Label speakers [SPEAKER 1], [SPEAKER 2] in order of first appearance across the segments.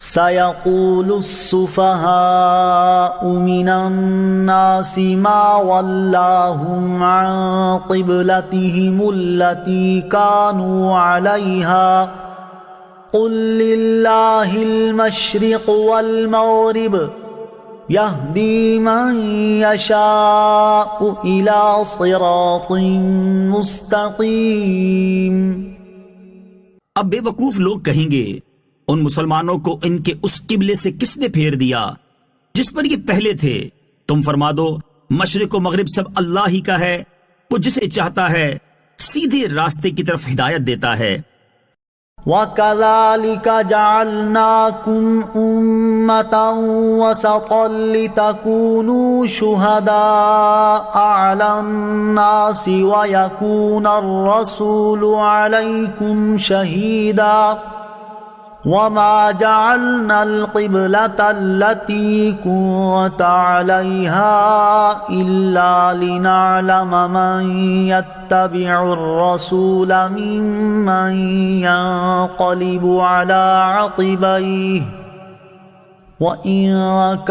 [SPEAKER 1] سيقول السفهاء من الناس ما ولاهم عن قبلتهم التي كانوا عليها قل لله المشرق والمغرب يهدي من يشاء إلى صراط مستقيم۔
[SPEAKER 2] اب بے وقوف لوگ کہیں گے ان مسلمانوں کو ان کے اس قبلے سے کس نے پھیر دیا جس پر یہ پہلے تھے؟ تم فرما دو مشرق و مغرب سب اللہ ہی کا ہے، وہ جسے چاہتا ہے سیدھے راستے کی طرف ہدایت دیتا ہے۔
[SPEAKER 1] وَكَذَلِكَ جَعَلْنَاكُمْ أُمَّةً وَسَطًا لِتَكُونُوا شُهَدَاءَ عَلَى النَّاسِ وَيَكُونَ الرَّسُولُ عَلَيْكُمْ شَهِيدًا وَمَا جَعَلْنَا الْقِبْلَةَ الَّتِي كُنتَ عَلَيْهَا إِلَّا لِنَعْلَمَ مَن يَتَّبِعُ الرَّسُولَ مِمَّن يَنقَلِبُ عَلَى عَقِبَيْهِ وَإِن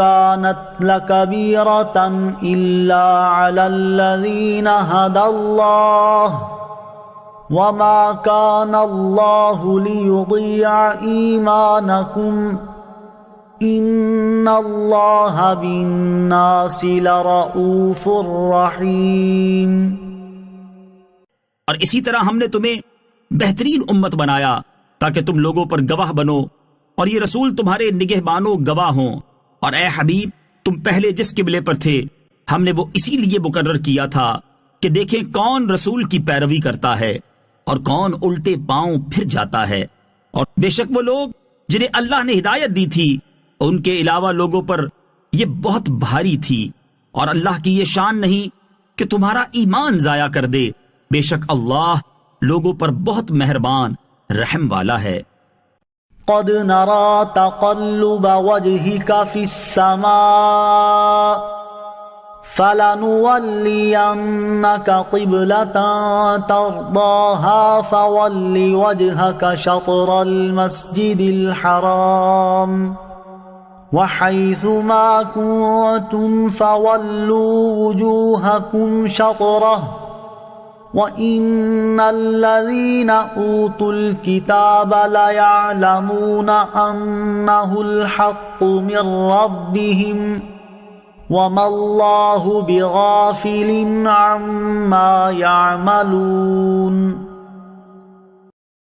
[SPEAKER 1] كَانَتْ لَكَبِيرَةً إِلَّا عَلَى الَّذِينَ هَدَى اللَّهُ وَمَا كَانَ اللَّهُ لِيُضِيعَ إِيمَانَكُمْ إِنَّ اللَّهَ بِالنَّاسِ لَرَءُوفٌ رَحِيمٌ۔
[SPEAKER 2] اور اسی طرح ہم نے تمہیں بہترین امت بنایا تاکہ تم لوگوں پر گواہ بنو اور یہ رسول تمہارے نگہبانوں گواہ ہوں۔ اور اے حبیب تم پہلے جس قبلے پر تھے ہم نے وہ اسی لیے مقرر کیا تھا کہ دیکھیں کون رسول کی پیروی کرتا ہے اور کون الٹے پاؤں پھر جاتا ہے۔ اور بے شک وہ لوگ جنہیں اللہ نے ہدایت دی تھی ان کے علاوہ لوگوں پر یہ بہت بھاری تھی، اور اللہ کی یہ شان نہیں کہ تمہارا ایمان ضائع کر دے، بے شک اللہ لوگوں پر بہت مہربان رحم والا ہے۔
[SPEAKER 1] قد نرى تقلب وجهك في السماء فلنولينك قبلة ترضاها فول وجهك شطر المسجد الحرام وحيث ما كنتم فولوا وجوهكم شطره وَإِنَّ الَّذِينَ أُوتُوا الْكِتَابَ لَيَعْلَمُونَ أَنَّهُ الْحَقُّ مِنْ رَبِّهِمْ وَمَا اللَّهُ بِغَافِلٍ عَمَّا يَعْمَلُونَ۔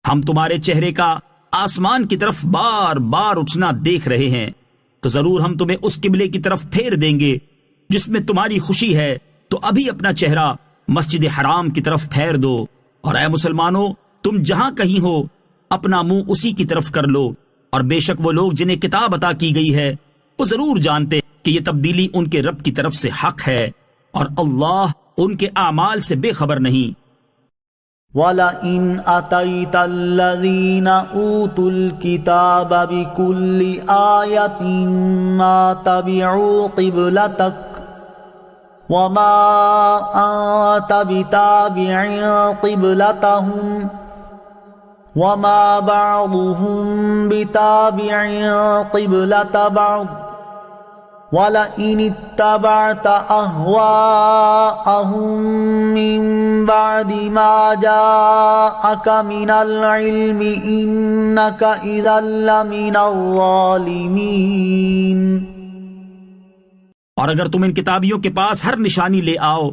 [SPEAKER 2] ہم تمہارے چہرے کا آسمان کی طرف بار بار اٹھنا دیکھ رہے ہیں تو ضرور ہم تمہیں اس قبلے کی طرف پھیر دیں گے جس میں تمہاری خوشی ہے، تو ابھی اپنا چہرہ مسجد حرام کی طرف پھیر دو، اور اے مسلمانوں تم جہاں کہیں ہو اپنا منہ اسی کی طرف کر لو۔ اور بے شک وہ لوگ جنہیں کتاب عطا کی گئی ہے وہ ضرور جانتے کہ یہ تبدیلی ان کے رب کی طرف سے حق ہے، اور اللہ ان کے اعمال سے بے خبر نہیں۔
[SPEAKER 1] وَلَئِنْ أَتَيْتَ الَّذِينَ أُوتُوا الْكِتَابَ بِكُلِّ آيَةٍ مَا تَبِعُوا قِبْلَتَكَ وَمَا أَنْتَ بِتَابِعٍ قِبْلَتَهُمْ وَمَا بَعْضُهُمْ بِتَابِعٍ قِبْلَةَ بَعْضٍ وَلَئِنِ اتَّبَعْتَ أَهْوَاءَهُمْ مِنْ بَعْدِ مَا جَاءَكَ مِنَ الْعِلْمِ إِنَّكَ إِذًا لَمِنَ الظَّالِمِينَ۔
[SPEAKER 2] اور اگر تم ان کتابیوں کے پاس ہر نشانی لے آؤ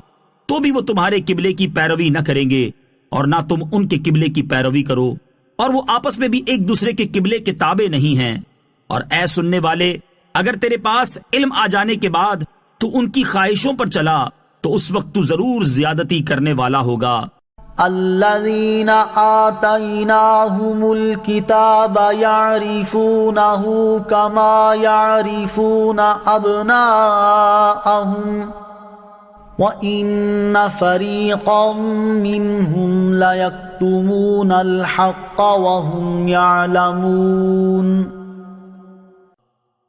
[SPEAKER 2] تو بھی وہ تمہارے قبلے کی پیروی نہ کریں گے، اور نہ تم ان کے قبلے کی پیروی کرو، اور وہ آپس میں بھی ایک دوسرے کے قبلے کے تابع نہیں ہیں۔ اور اے سننے والے اگر تیرے پاس علم آ جانے کے بعد تو ان کی خواہشوں پر چلا تو اس وقت تو ضرور زیادتی کرنے والا ہوگا۔
[SPEAKER 1] الذين آتيناهم الكتاب يعرفونه كما يعرفون أبناءهم وإن فريقا منهم ليكتمون الحق وهم يعلمون۔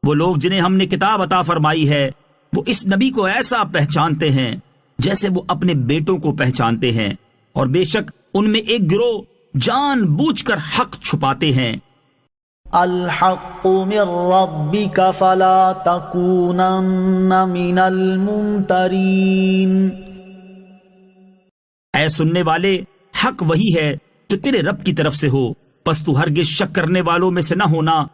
[SPEAKER 2] وہ لوگ جنہیں ہم نے کتاب عطا فرمائی ہے وہ اس نبی کو ایسا پہچانتے ہیں جیسے وہ اپنے بیٹوں کو پہچانتے ہیں، اور بے شک ان میں ایک گروہ جان بوجھ کر حق چھپاتے ہیں۔
[SPEAKER 1] الحق من ربك فلا تكونن من الممترين.
[SPEAKER 2] اے سننے والے، حق وہی ہے جو تیرے رب کی طرف سے ہو، پس تو ہرگز شک کرنے والوں میں سے نہ ہونا.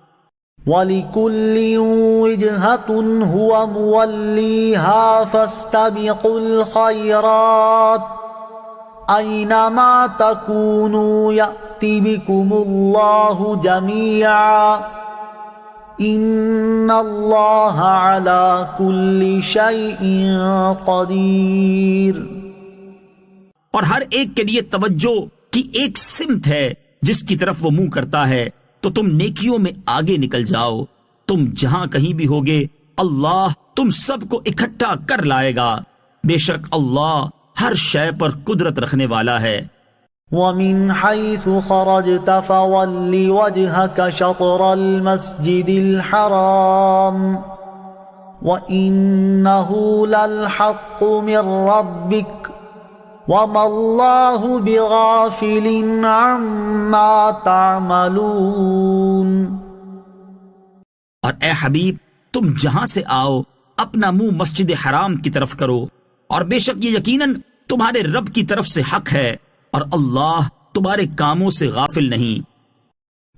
[SPEAKER 1] وَلِكُلٍّ وِجْهَةٌ هُوَ مُوَلِّيهَا فَاسْتَبِقُوا الْخَيْرَاتِ أَيْنَمَا تَكُونُوا يَأْتِ بِكُمُ اللَّهُ جَمِيعًا إِنَّ اللَّهَ عَلَى كُلِّ شَيْءٍ قَدِيرٌ.
[SPEAKER 2] اور ہر ایک کے لیے توجہ کی ایک سمت ہے جس کی طرف وہ منہ کرتا ہے، تو تم نیکیوں میں آگے نکل جاؤ. تم جہاں کہیں بھی ہوگے اللہ تم سب کو اکٹھا کر لائے گا. بے شک اللہ ہر شے پر قدرت رکھنے والا ہے.
[SPEAKER 1] وَمِنْ حَيْثُ خَرَجْتَ فَوَلِّ وَجْهَكَ شَطْرَ الْمَسْجِدِ الْحَرَامِ وَإِنَّهُ لَلْحَقُّ مِنْ رَبِّكَ وَمَا اللَّهُ بِغَافِلٍ عَمَّا تَعْمَلُونَ.
[SPEAKER 2] اور اے حبیب، تم جہاں سے آؤ اپنا منہ مسجد حرام کی طرف کرو، اور بے شک یہ یقیناً تمہارے رب کی طرف سے حق ہے، اور اللہ تمہارے کاموں سے غافل نہیں.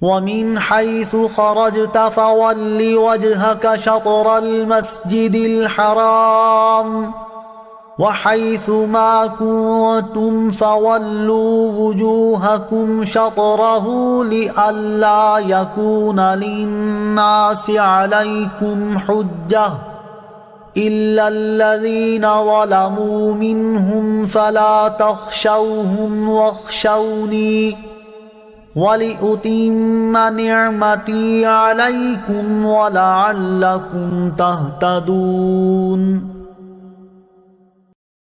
[SPEAKER 1] وَمِنْ حَيْثُ خَرَجْتَ فَوَلِّ وَجْهَكَ شَطْرَ الْمَسْجِدِ الْحَرَامِ وَحَيْثُ مَا كُنتُمْ فَوَلُّوا وُجُوهَكُمْ شَطْرَهُ لِئَلَّا يَكُونَ لِلنَّاسِ عَلَيْكُمْ حُجَّةٌ إِلَّا الَّذِينَ ظَلَمُوا مِنْهُمْ فَلَا تَخْشَوْهُمْ وَاخْشَوْنِي وَلِأُتِمَّ نِعْمَتِي عَلَيْكُمْ وَلَعَلَّكُمْ تَهْتَدُونَ.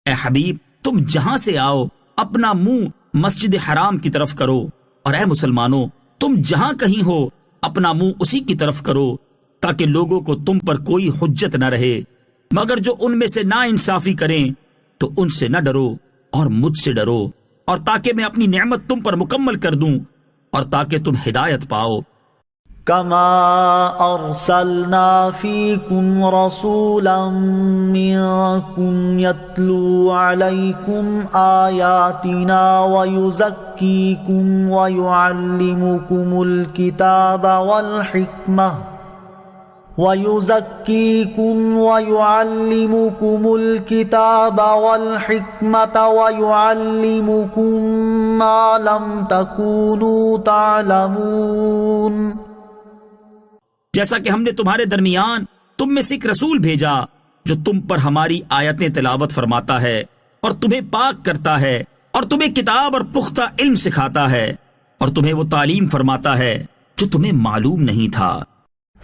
[SPEAKER 2] اے حبیب، تم جہاں سے آؤ اپنا منہ مسجد حرام کی طرف کرو، اور اے مسلمانوں تم جہاں کہیں ہو اپنا منہ اسی کی طرف کرو، تاکہ لوگوں کو تم پر کوئی حجت نہ رہے، مگر جو ان میں سے نا انصافی کریں تو ان سے نہ ڈرو اور مجھ سے ڈرو، اور تاکہ میں اپنی نعمت تم پر مکمل کر دوں اور تاکہ تم ہدایت پاؤ.
[SPEAKER 1] كما أرسلنا فيكم رسولا منكم يتلو عليكم آياتنا ويزكيكم ويعلمكم الكتاب والحكمة ويعلمكم ما لم تكونوا تعلمون.
[SPEAKER 2] جیسا کہ ہم نے تمہارے درمیان تم میں سے ایک رسول بھیجا جو تم پر ہماری آیتیں تلاوت فرماتا ہے اور تمہیں پاک کرتا ہے اور تمہیں کتاب اور پختہ علم سکھاتا ہے اور تمہیں وہ تعلیم فرماتا ہے جو تمہیں معلوم نہیں تھا.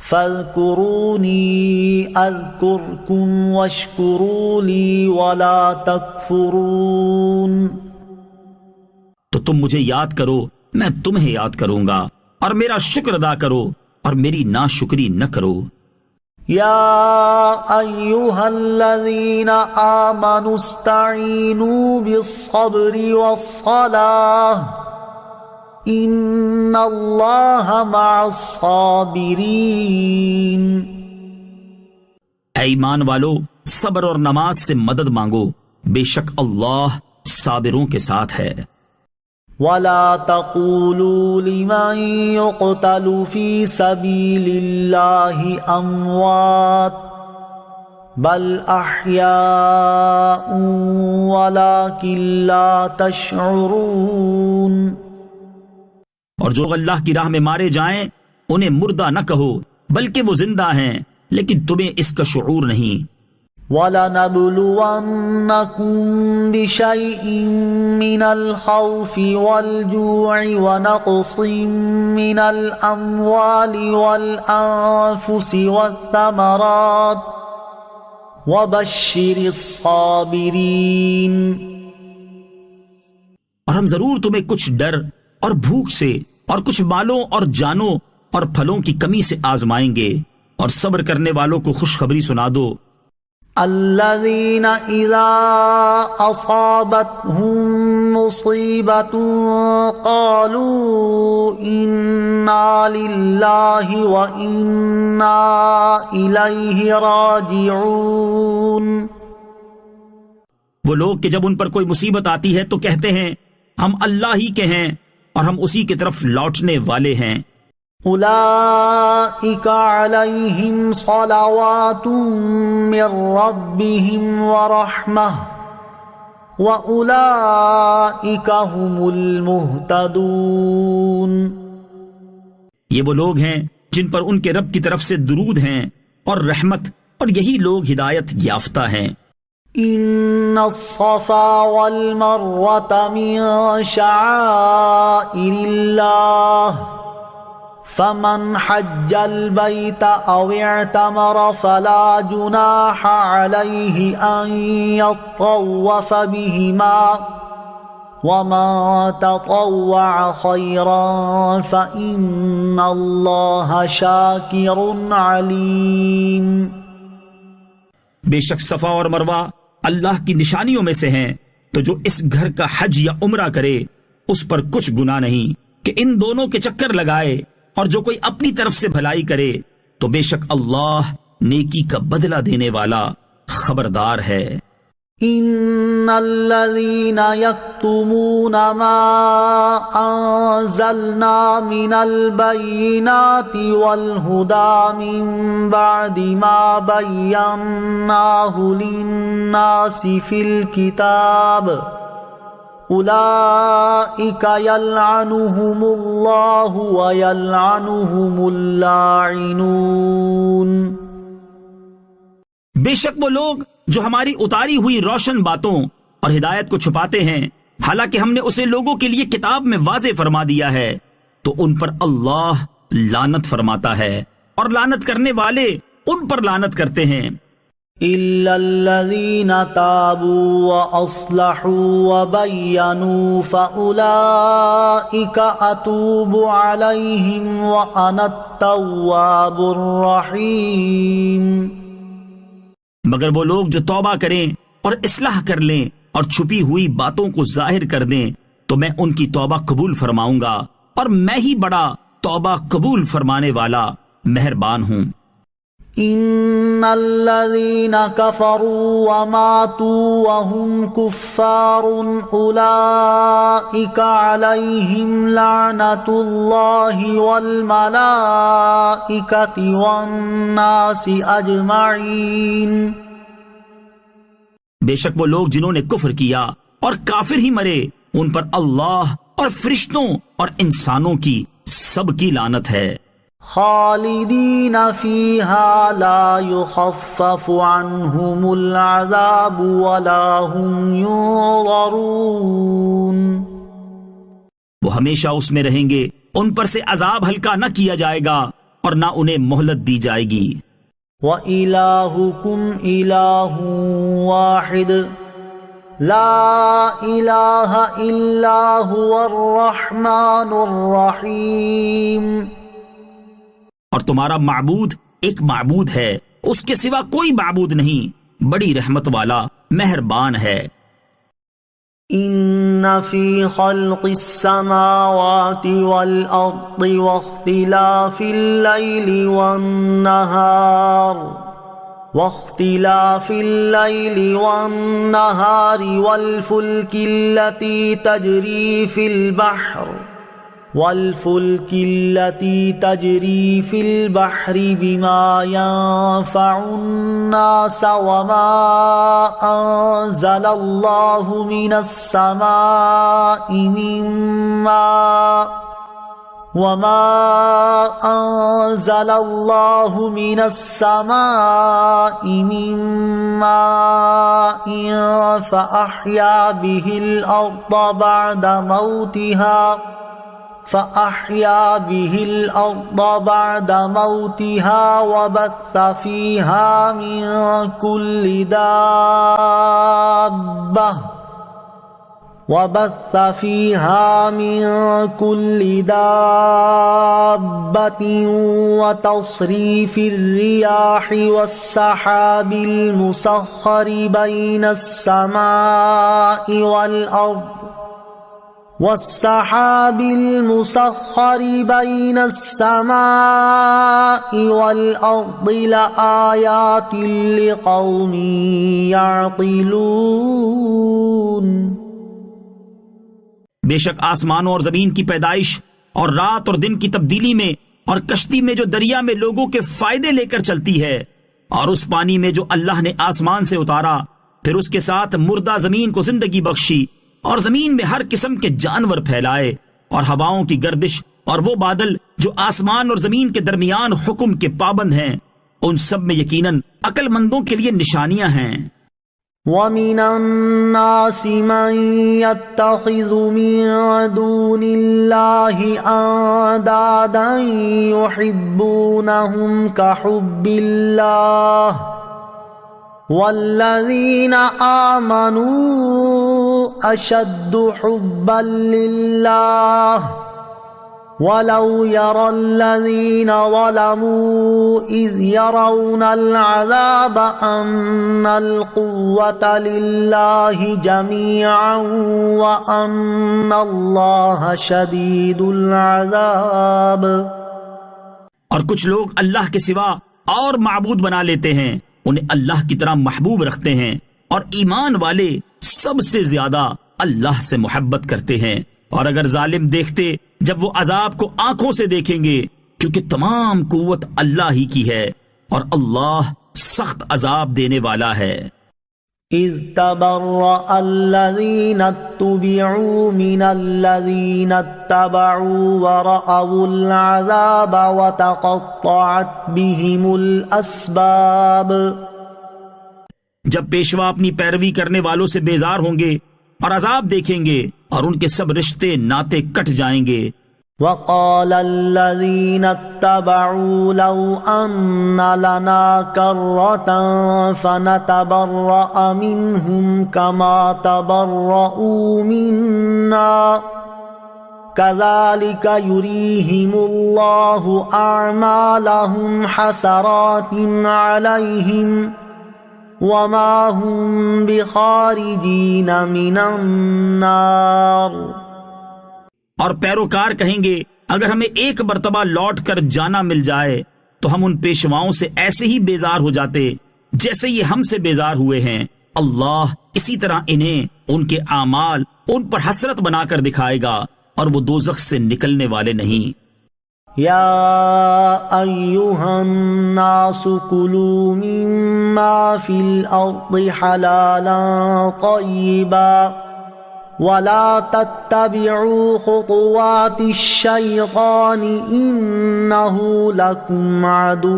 [SPEAKER 1] فاذكروني اذكركم واشكروا لي ولا تكفرون.
[SPEAKER 2] تو تم مجھے یاد کرو، میں تمہیں یاد کروں گا، اور میرا شکر ادا کرو اور میری ناشکری نہ کرو.
[SPEAKER 1] یا ایھا الذین آمنوا استعینوا بالصبر والصلاة ان اللہ مع الصابرین.
[SPEAKER 2] اے ایمان والو، صبر اور نماز سے مدد مانگو، بے شک اللہ صابروں کے ساتھ ہے.
[SPEAKER 1] وَلَا تَقُولُوا لِمَن يُقْتَلُ فِي سَبِيلِ اللَّهِ أَمْوَاتٌ بَلْ أَحْيَاءٌ وَلَكِنْ لَا تَشْعُرُونَ.
[SPEAKER 2] اور جو اللہ کی راہ میں مارے جائیں انہیں مردہ نہ کہو، بلکہ وہ زندہ ہیں لیکن تمہیں اس کا شعور نہیں.
[SPEAKER 1] وَلَنَبْلُوَنَّكُمْ بِشَيْءٍ مِّنَ الْخَوْفِ وَالْجُوعِ وَنَقْصٍ مِّنَ الْأَمْوَالِ وَالْأَنفُسِ وَالثَّمَرَاتِ وَبَشِّرِ الصَّابِرِينَ.
[SPEAKER 2] اور ہم ضرور تمہیں کچھ ڈر اور بھوک سے اور کچھ مالوں اور جانوں اور پھلوں کی کمی سے آزمائیں گے، اور صبر کرنے والوں کو خوشخبری سنا دو.
[SPEAKER 1] الذين إذا أصابتهم مصيبة قالوا إنا لله وإنا إليه راجعون.
[SPEAKER 2] وہ لوگ کہ جب ان پر کوئی مصیبت آتی ہے تو کہتے ہیں ہم اللہ ہی کے ہیں اور ہم اسی کی طرف لوٹنے والے ہیں.
[SPEAKER 1] أولئك عليهم صلوات من ربهم ورحمة وأولئك هم المهتدون.
[SPEAKER 2] یہ وہ لوگ ہیں جن پر ان کے رب کی طرف سے درود ہیں اور رحمت، اور یہی لوگ ہدایت یافتہ ہیں.
[SPEAKER 1] إن الصفا والمروة من شعائر الله فمن حج البيت أو اعتمر فلا جناح عليه أن يطوف بهما ومن تطوع خيرا فإن الله شاكر عليم.
[SPEAKER 2] بے شک صفا اور مروہ اللہ کی نشانیوں میں سے ہیں، تو جو اس گھر کا حج یا عمرہ کرے اس پر کچھ گناہ نہیں کہ ان دونوں کے چکر لگائے، اور جو کوئی اپنی طرف سے بھلائی کرے تو بے شک اللہ نیکی کا بدلہ دینے والا خبردار ہے.
[SPEAKER 1] ان الذين يكتمون ما انزلنا من البينات والهدى من بعد ما بيناه للناس في الكتاب اولئك يلعنهم الله ويلعنهم اللاعنون.
[SPEAKER 2] بے شک وہ لوگ جو ہماری اتاری ہوئی روشن باتوں اور ہدایت کو چھپاتے ہیں، حالانکہ ہم نے اسے لوگوں کے لیے کتاب میں واضح فرما دیا ہے، تو ان پر اللہ لعنت فرماتا ہے، اور لعنت کرنے والے ان پر لعنت کرتے ہیں.
[SPEAKER 1] إلا الذين تابوا وأصلحوا وبينوا فأولئك أتوب عليهم وأنا التواب الرحيم.
[SPEAKER 2] مگر وہ لوگ جو توبہ کریں اور اصلاح کر لیں اور چھپی ہوئی باتوں کو ظاہر کر دیں تو میں ان کی توبہ قبول فرماؤں گا، اور میں ہی بڑا توبہ قبول فرمانے والا مہربان ہوں.
[SPEAKER 1] ان الذين كفروا وماتوا وهم كفار اولئك عليهم لعنة الله والملائكة والناس اجمعين.
[SPEAKER 2] بے شک وہ لوگ جنہوں نے کفر کیا اور کافر ہی مرے، ان پر اللہ اور فرشتوں اور انسانوں کی سب کی لعنت ہے.
[SPEAKER 1] خالدین فیہا لا یخفف عنہم العذاب ولا هم ینظرون.
[SPEAKER 2] وہ ہمیشہ اس میں رہیں گے، ان پر سے عذاب ہلکا نہ کیا جائے گا اور نہ انہیں مہلت دی جائے گی.
[SPEAKER 1] وَإِلَٰهُكُمْ إِلَٰهٌ وَاحِدٌ لا الہ الا هو الرحمن الرحیم.
[SPEAKER 2] اور تمہارا معبود ایک معبود ہے، اس کے سوا کوئی معبود نہیں، بڑی رحمت والا مہربان ہے.
[SPEAKER 1] ان فی خلق السماوات والارض واختلاف الليل والنهار والفلك التي تجري في البحر بما ينفع الناس وما أنزل الله من السماء من ماء فأحيا به الأرض بعد موتها وبث فيها من كل دابة وتصريف الرياح والسحاب المسخر بين السماء والأرض والسحاب المسخر بين السماء والأرض لآيات لقوم يعقلون.
[SPEAKER 2] بے شک آسمانوں اور زمین کی پیدائش اور رات اور دن کی تبدیلی میں اور کشتی میں جو دریا میں لوگوں کے فائدے لے کر چلتی ہے اور اس پانی میں جو اللہ نے آسمان سے اتارا پھر اس کے ساتھ مردہ زمین کو زندگی بخشی اور زمین میں ہر قسم کے جانور پھیلائے اور ہواؤں کی گردش اور وہ بادل جو آسمان اور زمین کے درمیان حکم کے پابند ہیں ان سب میں یقیناً عقل مندوں کے لیے نشانیاں ہیں.
[SPEAKER 1] وَمِنَ النَّاسِ مَن يَتَّخِذُ مِن دُونِ اللَّهِ أَندَادًا يُحِبُّونَهُمْ كَحُبِّ اللَّهِ وَالَّذِينَ آمَنُوا أَشَدُّ حُبًّا لِلَّهِ وَلَوْ يَرَى الَّذِينَ ظَلَمُوا إِذْ يَرَوْنَ الْعَذَابَ أَنَّ الْقُوَّةَ لِلَّهِ جَمِيعًا وَأَنَّ اللَّهَ شَدِيدُ الْعَذَابِ.
[SPEAKER 2] اور کچھ لوگ اللہ کے سوا اور معبود بنا لیتے ہیں انہیں اللہ کی طرح محبوب رکھتے ہیں اور ایمان والے سب سے زیادہ اللہ سے محبت کرتے ہیں. اور اگر ظالم دیکھتے جب وہ عذاب کو آنکھوں سے دیکھیں گے کیونکہ تمام قوت اللہ ہی کی ہے اور اللہ سخت عذاب دینے والا ہے.
[SPEAKER 1] اذ تبرأ الذین اتبعوا من الذین اتبعوا ورأوا العذاب وتقطعت بهم الاسباب.
[SPEAKER 2] جب پیشوا اپنی پیروی کرنے والوں سے بیزار ہوں گے اور عذاب دیکھیں گے اور ان کے سب رشتے ناطے کٹ جائیں گے.
[SPEAKER 1] وقال الذين اتبعوا لو أن لنا كرة فنتبرأ منهم كما تبرؤوا منا كذلك يريهم الله أعمالهم حسرات عليهم وما هم بخارجين من النار.
[SPEAKER 2] اور پیروکار کہیں گے اگر ہمیں ایک مرتبہ لوٹ کر جانا مل جائے تو ہم ان پیشواؤں سے ایسے ہی بیزار ہو جاتے جیسے یہ ہم سے بیزار ہوئے ہیں. اللہ اسی طرح انہیں ان کے اعمال ان پر حسرت بنا کر دکھائے گا اور وہ دوزخ سے نکلنے والے نہیں.
[SPEAKER 1] یا ایہا الناس کلوا مما فی الارض حلالا طیبا ولا تتبعوا خطوات الشیطان انہ لکم عدو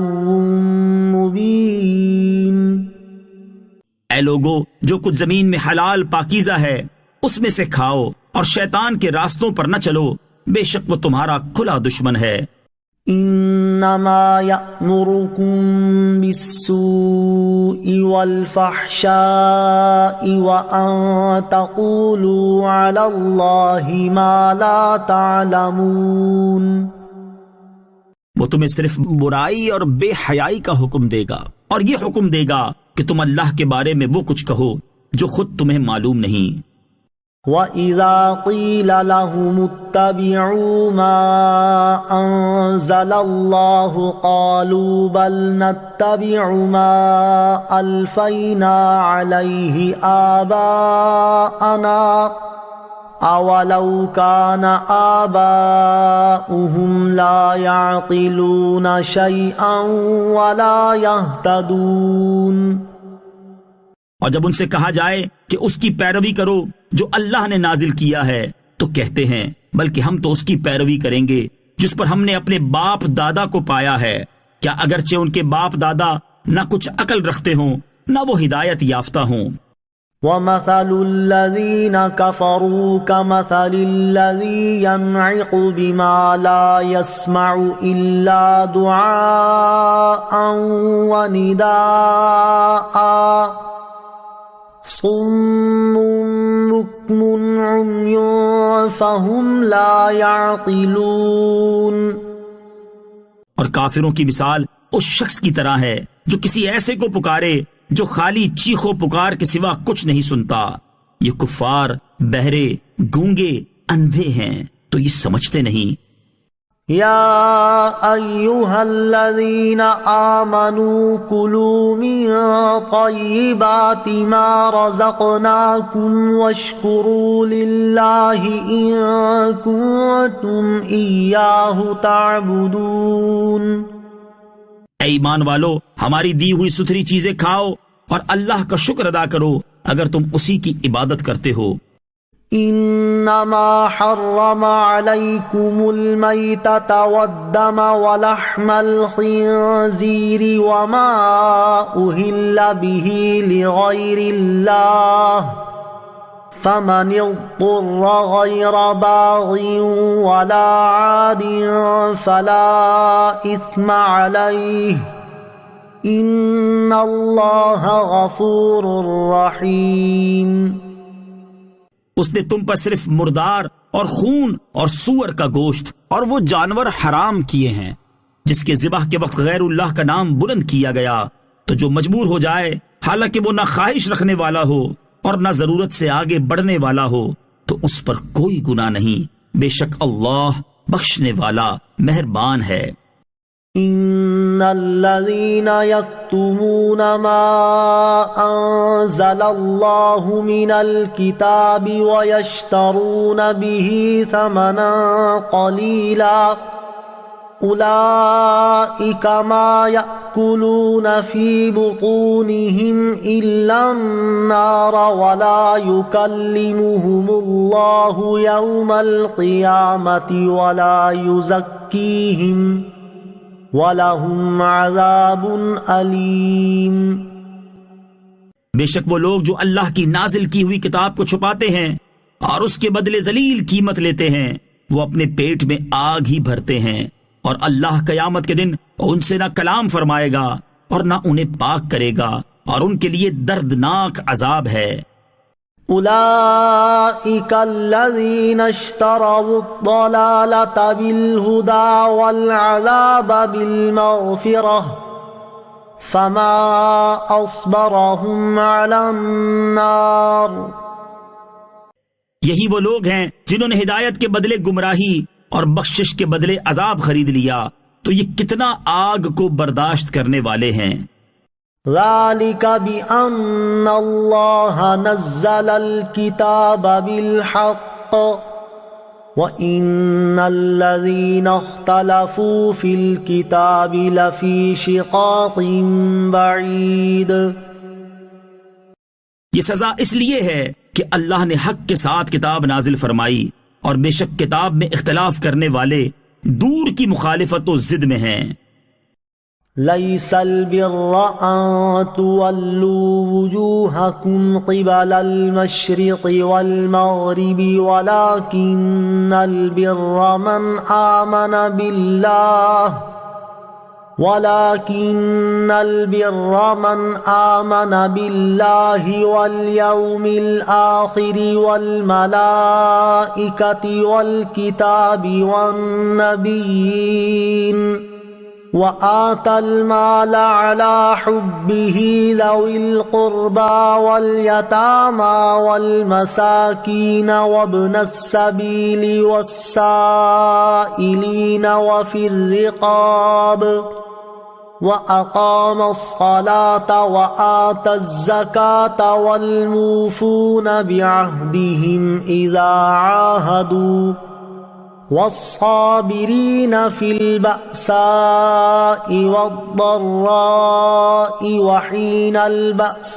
[SPEAKER 1] مبین.
[SPEAKER 2] اے لوگو جو کچھ زمین میں حلال پاکیزہ ہے اس میں سے کھاؤ اور شیطان کے راستوں پر نہ چلو بے شک وہ تمہارا کھلا دشمن ہے.
[SPEAKER 1] انما یأمرکم بالسوء والفحشاء وان تقولوا علی اللہ ما لا تعلمون.
[SPEAKER 2] وہ تمہیں صرف برائی اور بے حیائی کا حکم دے گا اور یہ حکم دے گا کہ تم اللہ کے بارے میں وہ کچھ کہو جو خود تمہیں معلوم نہیں.
[SPEAKER 1] وَإِذَا قِيلَ لَهُمُ اتَّبِعُوا مَا أَنزَلَ اللَّهُ قَالُوا بَلْ نَتَّبِعُ مَا أَلْفَيْنَا عَلَيْهِ آبَاءَنَا أَوَلَوْ كَانَ آبَاؤُهُمْ لَا يَعْقِلُونَ شَيْئًا وَلَا يَهْتَدُونَ.
[SPEAKER 2] اور جب ان سے کہا جائے کہ اس کی پیروی کرو جو اللہ نے نازل کیا ہے تو کہتے ہیں بلکہ ہم تو اس کی پیروی کریں گے جس پر ہم نے اپنے باپ دادا کو پایا ہے. کیا اگرچہ ان کے باپ دادا نہ کچھ عقل رکھتے ہوں نہ وہ ہدایت یافتہ ہوں.
[SPEAKER 1] وَمَثَلُ الَّذِينَ كَفَرُوا كَمَثَلِ الَّذِي يَنْعِقُ بِمَا لَا يَسْمَعُ إِلَّا دُعَاءً وَنِدَاءً صُمٌّ بُكْمٌ عُمْيٌ فَهُمْ لَا يَعْقِلُونَ.
[SPEAKER 2] اور کافروں کی مثال اس شخص کی طرح ہے جو کسی ایسے کو پکارے جو خالی چیخو پکار کے سوا کچھ نہیں سنتا. یہ کفار بہرے گونگے اندھے ہیں تو یہ سمجھتے نہیں۔
[SPEAKER 1] يا أيها الذين آمنوا كلوا من طيبات ما رزقناكم واشكروا لله إن كنتم إياه تعبدون۔
[SPEAKER 2] اے ایمان والو، ہماری دی ہوئی ستھری چیزیں کھاؤ اور اللہ کا شکر ادا کرو اگر تم اسی کی عبادت کرتے ہو۔
[SPEAKER 1] انما حرم عليكم الميتة والدم ولحم الخنزير وما أهل به لغير الله فمن اضطر غير باغ ولا عاد فلا إثم عليه إن الله غفور رحيم۔
[SPEAKER 2] اس نے تم پر صرف مردار اور خون اور سور کا گوشت اور وہ جانور حرام کیے ہیں جس کے ذبح کے وقت غیر اللہ کا نام بلند کیا گیا، تو جو مجبور ہو جائے حالانکہ وہ نہ خواہش رکھنے والا ہو اور نہ ضرورت سے آگے بڑھنے والا ہو تو اس پر کوئی گناہ نہیں، بے شک اللہ بخشنے والا مہربان ہے۔
[SPEAKER 1] ان الذين يكتمون ما انزل الله من الكتاب ويشترون به ثمنا قليلا اولئك ما يأكلون في بطونهم الا النار ولا يكلمهم الله يوم القيامة ولا يزكيهم وَلَهُمْ عَذَابٌ أَلِيمٌ۔
[SPEAKER 2] بے شک وہ لوگ جو اللہ کی نازل کی ہوئی کتاب کو چھپاتے ہیں اور اس کے بدلے ذلیل قیمت لیتے ہیں، وہ اپنے پیٹ میں آگ ہی بھرتے ہیں، اور اللہ قیامت کے دن ان سے نہ کلام فرمائے گا اور نہ انہیں پاک کرے گا، اور ان کے لیے دردناک عذاب ہے۔
[SPEAKER 1] أولئك الذين اشتروا الضلالة بالهدى والعذاب بالمغفرة فما أصبرهم على النار۔
[SPEAKER 2] یہی وہ لوگ ہیں جنہوں نے ہدایت کے بدلے گمراہی اور بخشش کے بدلے عذاب خرید لیا، تو یہ کتنا آگ کو برداشت کرنے والے ہیں۔
[SPEAKER 1] ذلك بأن الله نزل الكتاب بالحق وإن الذين اختلفوا في الكتاب لفي شقاق بعيد۔
[SPEAKER 2] یہ سزا اس لیے ہے کہ اللہ نے حق کے ساتھ کتاب نازل فرمائی، اور بے شک کتاب میں اختلاف کرنے والے دور کی مخالفت و ضد میں ہیں۔
[SPEAKER 1] ليس البر أن تولوا وجوهكم قبل المشرق والمغرب ولكن البر من آمن بالله واليوم الآخر والملائكة والكتاب والنبيين وآتى المال على حبه ذوي القربى واليتامى والمساكين وابن السبيل والسائلين وفي الرقاب وأقام الصلاة وآتى الزكاة والموفون بعهدهم إذا عاهدوا والصابرين في البأساء والضراء وحين البأس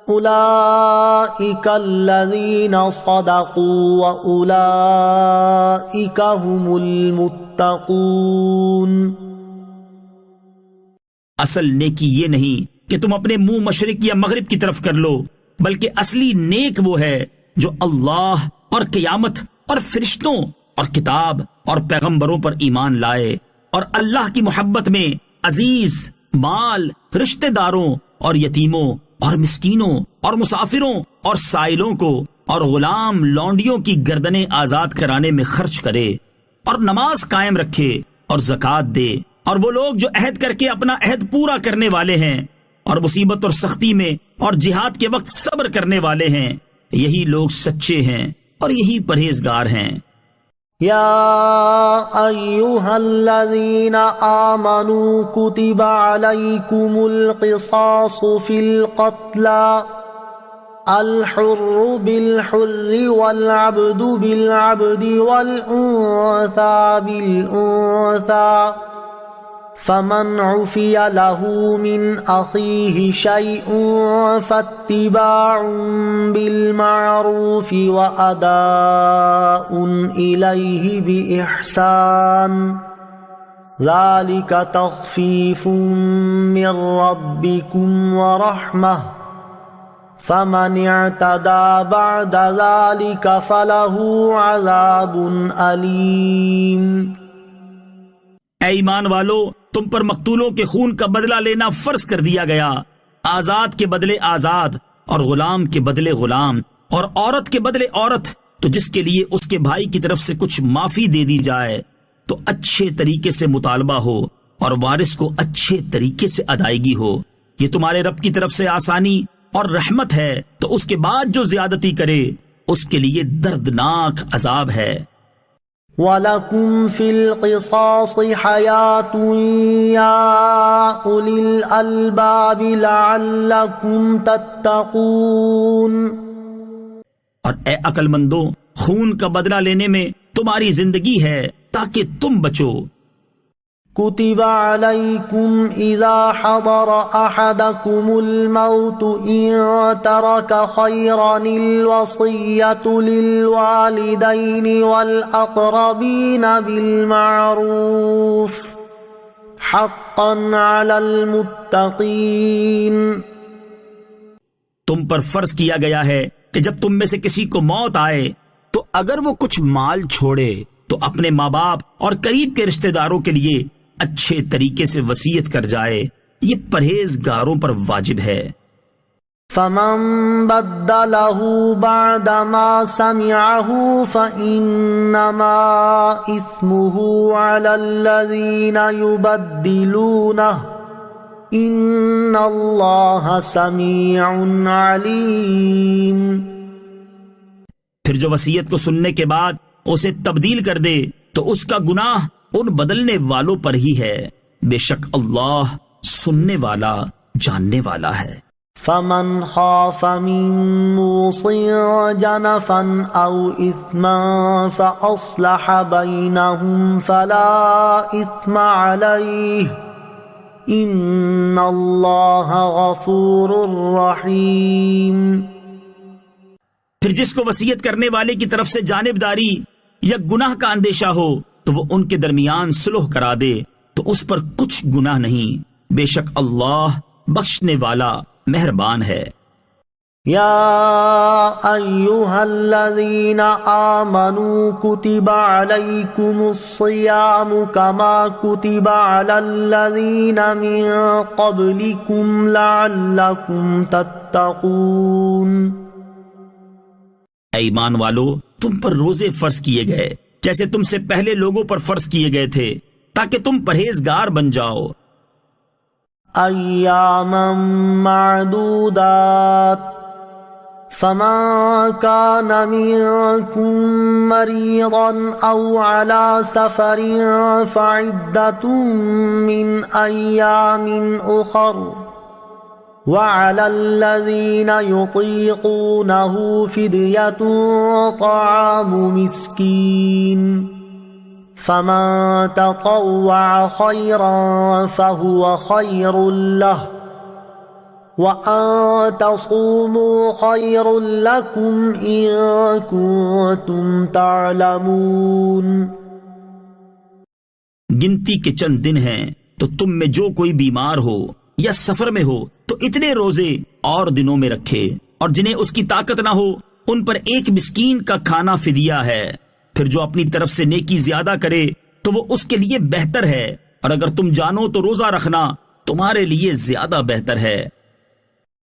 [SPEAKER 1] أولئك الذين صدقوا وأولئك هم المتقون۔
[SPEAKER 2] اصل نیکی یہ نہیں کہ تم اپنے منہ مشرق یا مغرب کی طرف کر لو، بلکہ اصلی نیک وہ ہے جو اللہ اور قیامت اور فرشتوں اور کتاب اور پیغمبروں پر ایمان لائے، اور اللہ کی محبت میں عزیز مال، رشتہ داروں اور یتیموں اور مسکینوں اور مسافروں اور سائلوں کو اور غلام لونڈیوں کی گردنیں آزاد کرانے میں خرچ کرے، اور نماز قائم رکھے اور زکوٰۃ دے، اور وہ لوگ جو عہد کر کے اپنا عہد پورا کرنے والے ہیں اور مصیبت اور سختی میں اور جہاد کے وقت صبر کرنے والے ہیں، یہی لوگ سچے ہیں۔ اور یہی پرہیزگار ہیں۔
[SPEAKER 1] يا أيها الذين آمنوا كتب عليكم القصاص في القتلى الحر بالحر والعبد بالعبد والأنثى بالأنثى فمن عفي له من أخيه شيء فاتباع بالمعروف وأداء إليه بإحسان ذلك تخفيف من ربكم ورحمة فمن اعتدى بعد ذلك فله عذاب أليم۔
[SPEAKER 2] اے ایمان والو، تم پر مقتولوں کے خون کا بدلہ لینا فرض کر دیا گیا، آزاد کے بدلے آزاد اور غلام کے بدلے غلام اور عورت کے بدلے عورت، تو جس کے لیے اس کے بھائی کی طرف سے کچھ معافی دے دی جائے تو اچھے طریقے سے مطالبہ ہو اور وارث کو اچھے طریقے سے ادائیگی ہو، یہ تمہارے رب کی طرف سے آسانی اور رحمت ہے۔ تو اس کے بعد جو زیادتی کرے اس کے لیے دردناک عذاب ہے۔
[SPEAKER 1] وَلَكُمْ فِي الْقِصَاصِ حَيَاةٌ يَا أُولِي الْأَلْبَابِ لَعَلَّكُمْ تَتَّقُونَ۔
[SPEAKER 2] اور اے عقل مندو، خون کا بدلہ لینے میں تمہاری زندگی ہے تاکہ تم بچو۔
[SPEAKER 1] كتب عليكم إذا حضر أحدكم الموت إن ترك خيرا الوصية للوالدين والأقربين بالمعروف حقا على المتقين۔
[SPEAKER 2] تم پر فرض کیا گیا ہے کہ جب تم میں سے کسی کو موت آئے تو اگر وہ کچھ مال چھوڑے تو اپنے ماں باپ اور قریب کے رشتہ داروں کے لیے اچھے طریقے سے وصیت کر جائے، یہ پرہیزگاروں پر واجب ہے۔
[SPEAKER 1] فمن بدله بعد ما سمعه فإنما إثمه على الذين يبدلونه إن الله سميع عليم۔
[SPEAKER 2] پھر جو وصیت کو سننے کے بعد اسے تبدیل کر دے تو اس کا گناہ ان بدلنے والوں پر ہی ہے، بے شک اللہ سننے والا جاننے والا ہے۔
[SPEAKER 1] فمن خاف من موص جنفا او اثما فاصلح بينهم فلا اثم عليه ان اللہ غفور رحیم۔
[SPEAKER 2] پھر جس کو وصیت کرنے والے کی طرف سے جانبداری یا گناہ کا اندیشہ ہو تو وہ ان کے درمیان صلح کرا دے تو اس پر کچھ گناہ نہیں، بے شک اللہ بخشنے والا مہربان ہے۔
[SPEAKER 1] یا ایہا الذین آمنوا کتب علیکم الصیام کما کتب علی الذین من قبلکم لعلکم تتقون۔
[SPEAKER 2] اے ایمان والو، تم پر روزے فرض کیے گئے جیسے تم سے پہلے لوگوں پر فرض کیے گئے تھے تاکہ تم پرہیزگار بن جاؤ۔
[SPEAKER 1] ایاما معدودات فمن كان منكم مريضا او على سفر فعدة من ايام اخر وعلى الذين يطيقونه فدية طعام مسكين فمن تطوع خيرا فهو خير له وأن تصوموا خير لكم إن كنتم تعلمون۔
[SPEAKER 2] گنتی کے چند دن ہیں تو تم میں جو کوئی بیمار ہو یا سفر میں ہو تو اتنے روزے اور دنوں میں رکھے، اور جنہیں اس کی طاقت نہ ہو ان پر ایک مسکین کا کھانا فدیہ ہے۔ پھر جو اپنی طرف سے نیکی زیادہ کرے تو وہ اس کے لیے بہتر ہے، اور اگر تم جانو تو روزہ رکھنا تمہارے لیے زیادہ بہتر ہے۔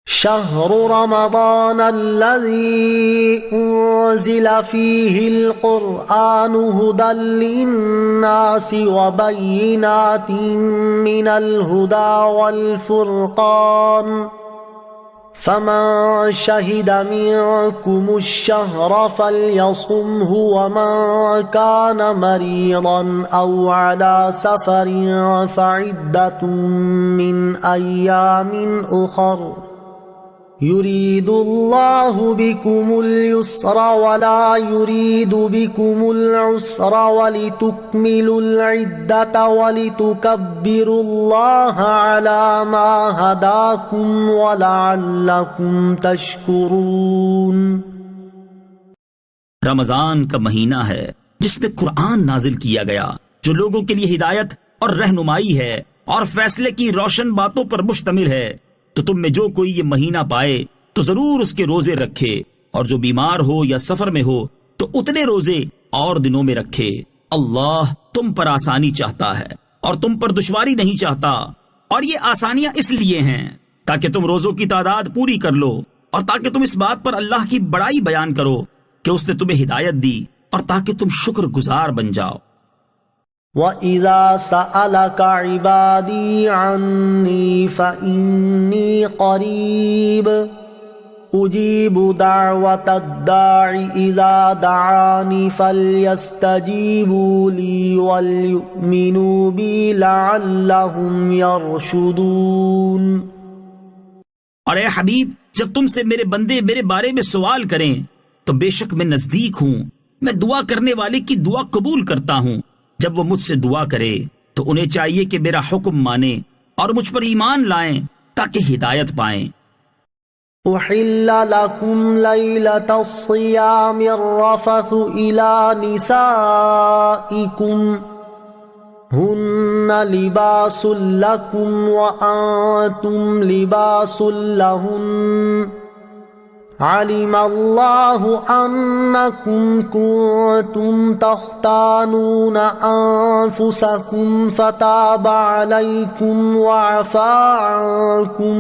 [SPEAKER 1] شهر رمضان الذي أنزل فيه القرآن هدى للناس وبينات من الهدى والفرقان فمن شهد منكم الشهر فليصمه ومن كان مريضا أو على سفر فعدة من أيام أخر يريد الله بكم اليسر ولا يريد بكم العسر ولتكملوا العدة ولتكبروا الله على ما هداكم ولعلكم تشكرون۔
[SPEAKER 2] رمضان کا مہینہ ہے جس پہ قرآن نازل کیا گیا، جو لوگوں کے لیے ہدایت اور رہنمائی ہے اور فیصلے کی روشن باتوں پر مشتمل ہے۔ تو تم میں جو کوئی یہ مہینہ پائے تو ضرور اس کے روزے رکھے، اور جو بیمار ہو یا سفر میں ہو تو اتنے روزے اور دنوں میں رکھے۔ اللہ تم پر آسانی چاہتا ہے اور تم پر دشواری نہیں چاہتا، اور یہ آسانیاں اس لیے ہیں تاکہ تم روزوں کی تعداد پوری کر لو، اور تاکہ تم اس بات پر اللہ کی بڑائی بیان کرو کہ اس نے تمہیں ہدایت دی، اور تاکہ تم شکر گزار بن جاؤ۔
[SPEAKER 1] وَإِذَا سَأَلَكَ عِبَادِي عَنِّي فَإِنِّي قَرِيبٌ أُجِيبُ دَعْوَةَ الدَّاعِ إِذَا دَعَانِ فَلْيَسْتَجِيبُوا لِي وَلْيُؤْمِنُوا بِي لَعَلَّهُمْ يَرْشُدُونَ۔
[SPEAKER 2] اور اے حبیب، جب تم سے میرے بندے میرے بارے میں سوال کریں تو بے شک میں نزدیک ہوں، میں دعا کرنے والے کی دعا قبول کرتا ہوں۔ جب وہ مجھ سے دعا کرے تو انہیں چاہیے کہ میرا حکم مانیں اور مجھ پر ایمان لائیں تاکہ ہدایت پائیں۔
[SPEAKER 1] أحل لكم ليلة الصيام الرفث إلى نسائكم هن لباس لكم وأنتم لباس لهن علم الله أنكم كنتم تختانون أنفسكم فتاب عليكم وعفى عنكم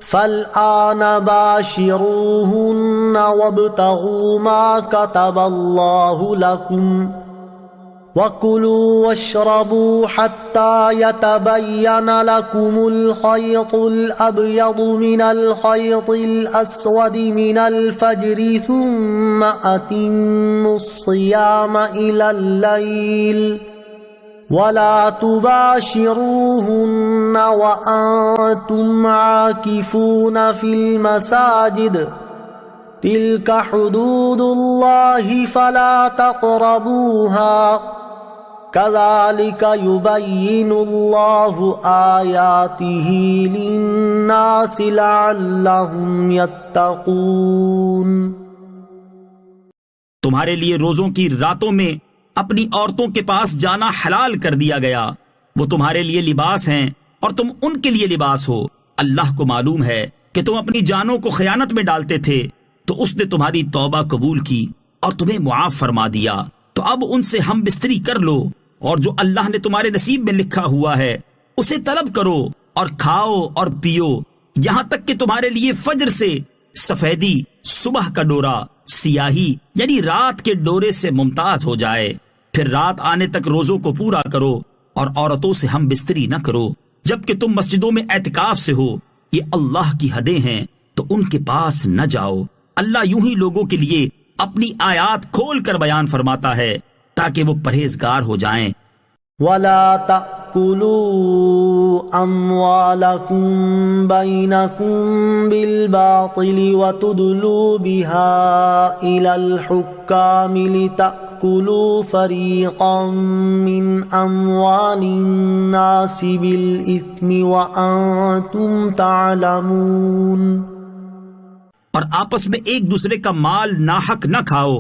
[SPEAKER 1] فالآن باشروهن وابتغوا ما كتب الله لكم وكلوا واشربوا حتى يتبين لكم الخيط الأبيض من الخيط الأسود من الفجر ثم أتموا الصيام إلى الليل ولا تباشروهن وأنتم عاكفون في المساجد تلك حدود الله فلا تقربوها كذلك يبين الله آياته للناس لعلهم يتقون۔
[SPEAKER 2] تمہارے لیے روزوں کی راتوں میں اپنی عورتوں کے پاس جانا حلال کر دیا گیا، وہ تمہارے لیے لباس ہیں اور تم ان کے لیے لباس ہو۔ اللہ کو معلوم ہے کہ تم اپنی جانوں کو خیانت میں ڈالتے تھے، تو اس نے تمہاری توبہ قبول کی اور تمہیں معاف فرما دیا۔ تو اب ان سے ہم بستری کر لو، اور جو اللہ نے تمہارے نصیب میں لکھا ہوا ہے اسے طلب کرو، اور کھاؤ اور پیو یہاں تک کہ تمہارے لیے فجر سے سفیدی، صبح کا ڈورا سیاہی یعنی رات کے ڈورے سے ممتاز ہو جائے۔ پھر رات آنے تک روزوں کو پورا کرو، اور عورتوں سے ہم بستری نہ کرو جبکہ تم مسجدوں میں اعتکاف سے ہو۔ یہ اللہ کی حدیں ہیں تو ان کے پاس نہ جاؤ۔ اللہ یوں ہی لوگوں کے لیے اپنی آیات کھول کر بیان فرماتا ہے تاکہ وہ پرہیزگار ہو جائیں۔
[SPEAKER 1] وَلَا تَأْكُلُوا أَمْوَالَكُمْ بَيْنَكُمْ بِالْبَاطِلِ وَتُدْلُوا بِهَا إِلَى الْحُكَّامِ لِتَأْكُلُوا فَرِيقًا مِّنْ أَمْوَالِ النَّاسِ بِالْإِثْمِ وَأَنْتُمْ تَعْلَمُونَ۔
[SPEAKER 2] اور آپس میں ایک دوسرے کا مال ناحق نہ کھاؤ،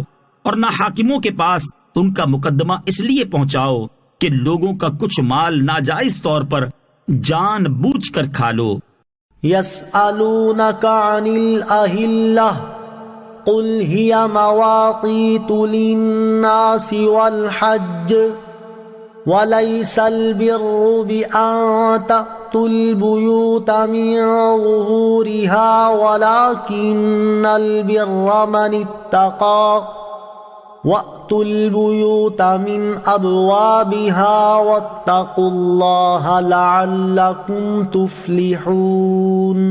[SPEAKER 2] اور نہ حاکموں کے پاس ان کا مقدمہ اس لیے پہنچاؤ کہ لوگوں کا کچھ مال ناجائز طور پر جان بوجھ کر کھا لو۔
[SPEAKER 1] يَسْأَلُونَكَ عَنِ الْأَهِلَّةِ قُلْ هِيَ مَوَاقِيتُ لِلنَّاسِ وَالْحَجِّ وَلَيْسَ الْبِرُّ بِأَن تَأْتُوا الْبُيُوتَ مِن ظُهُورِهَا وَلَكِنَّ الْبِرَّ مَنِ اتَّقَى وَأْتُوا الْبُيُوتَ مِنْ أَبْوَابِهَا وَاتَّقُوا اللَّهَ لَعَلَّكُمْ تُفْلِحُونَ۔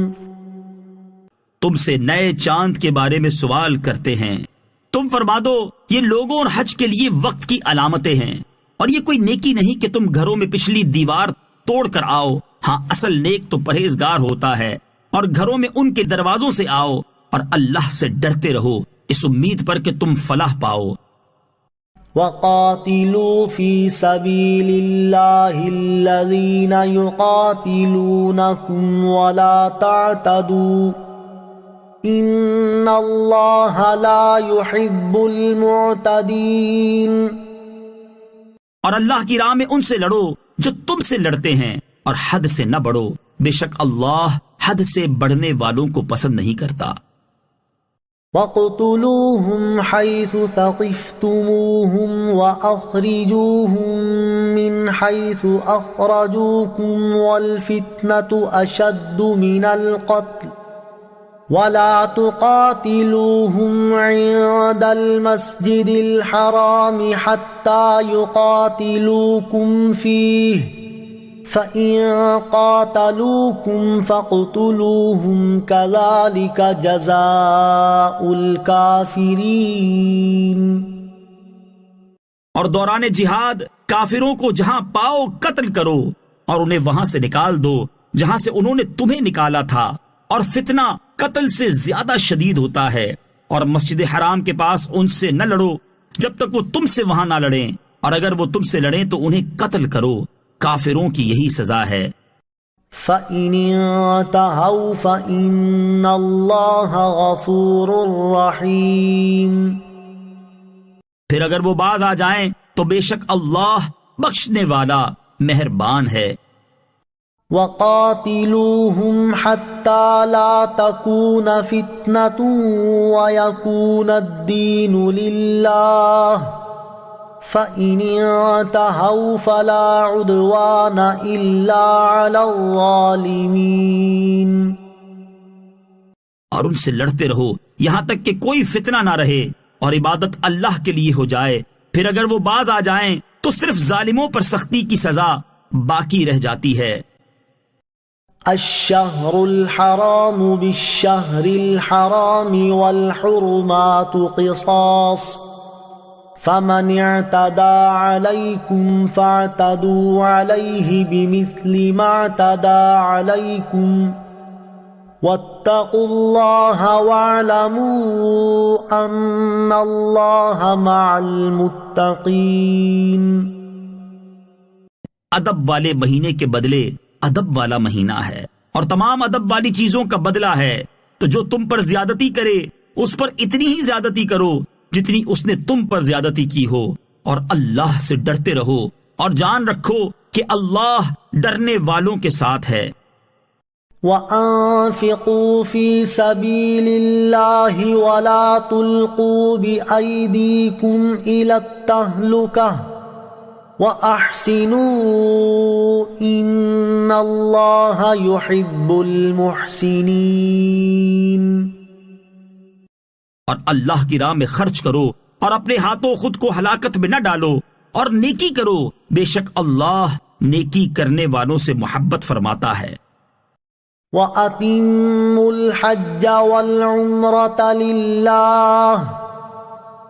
[SPEAKER 2] تم سے نئے چاند کے بارے میں سوال کرتے ہیں، تم فرما دو یہ لوگوں اور حج کے لیے وقت کی علامتیں ہیں، اور یہ کوئی نیکی نہیں کہ تم گھروں میں پچھلی دیوار توڑ کر آؤ، ہاں اصل نیک تو پرہیزگار ہوتا ہے، اور گھروں میں ان کے دروازوں سے آؤ اور اللہ سے ڈرتے رہو اس امید پر کہ تم فلاح پاؤ۔
[SPEAKER 1] وقاتلوا في سبيل الله الذين يقاتلونكم ولا تعتدوا ان الله لا يحب المعتدين۔
[SPEAKER 2] اور اللہ کی راہ میں ان سے لڑو جو تم سے لڑتے ہیں، اور حد سے نہ بڑھو، بے شک اللہ حد سے بڑھنے والوں کو پسند نہیں کرتا۔
[SPEAKER 1] وَاقْتُلُوهُمْ حَيْثُ ثَقِفْتُمُوهُمْ وَأَخْرِجُوهُمْ مِنْ حَيْثُ أَخْرَجُوكُمْ وَالْفِتْنَةُ أَشَدُّ مِنَ الْقَتْلِ وَلَا تُقَاتِلُوهُمْ عِنْدَ الْمَسْجِدِ الْحَرَامِ حَتَّى يُقَاتِلُوكُمْ فِيهِ فَإِن قَاتَلُوكُمْ فَاقْتُلُوهُمْ كَذَلِكَ جَزَاءُ الْكَافِرِينَ۔
[SPEAKER 2] اور دوران جہاد کافروں کو جہاں پاؤ قتل کرو، اور انہیں وہاں سے نکال دو جہاں سے انہوں نے تمہیں نکالا تھا، اور فتنہ قتل سے زیادہ شدید ہوتا ہے، اور مسجد حرام کے پاس ان سے نہ لڑو جب تک وہ تم سے وہاں نہ لڑیں، اور اگر وہ تم سے لڑیں تو انہیں قتل کرو، کافروں کی یہی سزا ہے۔
[SPEAKER 1] فَإِنِ انْتَهَوْا فَإِنَّ اللَّهَ غَفُورٌ رَحِيمٌ۔
[SPEAKER 2] پھر اگر وہ باز آ جائیں تو بے شک اللہ بخشنے والا مہربان ہے۔
[SPEAKER 1] وَقَاتِلُوهُمْ حَتَّى لَا تَكُونَ فِتْنَةٌ وَيَكُونَ الدِّينُ لِلَّهِ فَإِنِ انْتَهَوْا فَلَا عُدْوَانَ إِلَّا عَلَى الظَّالِمِينَ۔
[SPEAKER 2] اور ان سے لڑتے رہو یہاں تک کہ کوئی فتنہ نہ رہے اور عبادت اللہ کے لیے ہو جائے، پھر اگر وہ باز آ جائیں تو صرف ظالموں پر سختی کی سزا باقی رہ جاتی ہے۔
[SPEAKER 1] الشہر الحرام بالشہر الحرام والحرمات قصاص فمن اعتدى عليكم فاعتدوا عليه بمثل ما اعتدى عليكم واتقوا الله واعلموا ان الله مع المتقين۔
[SPEAKER 2] ادب والے مہینے کے بدلے ادب والا مہینہ ہے، اور تمام ادب والی چیزوں کا بدلہ ہے، تو جو تم پر زیادتی کرے اس پر اتنی ہی زیادتی کرو جتنی اس نے تم پر زیادتی کی ہو، اور اللہ سے ڈرتے رہو اور جان رکھو کہ اللہ ڈرنے والوں کے ساتھ ہے۔
[SPEAKER 1] وَأَنفِقُوا فِي سَبِيلِ اللَّهِ وَلَا تُلْقُوا بِأَيْدِيكُمْ إِلَى التَّهْلُكَةِ وَأَحْسِنُوا إِنَّ اللَّهَ يُحِبُّ الْمُحْسِنِينَ۔
[SPEAKER 2] اور اللہ کی راہ میں خرچ کرو اور اپنے ہاتھوں خود کو ہلاکت میں نہ ڈالو، اور نیکی کرو، بے شک اللہ نیکی کرنے والوں سے محبت فرماتا ہے۔
[SPEAKER 1] وَأَتِمُّوا الْحَجَّ وَالْعُمْرَةَ لِلَّهِ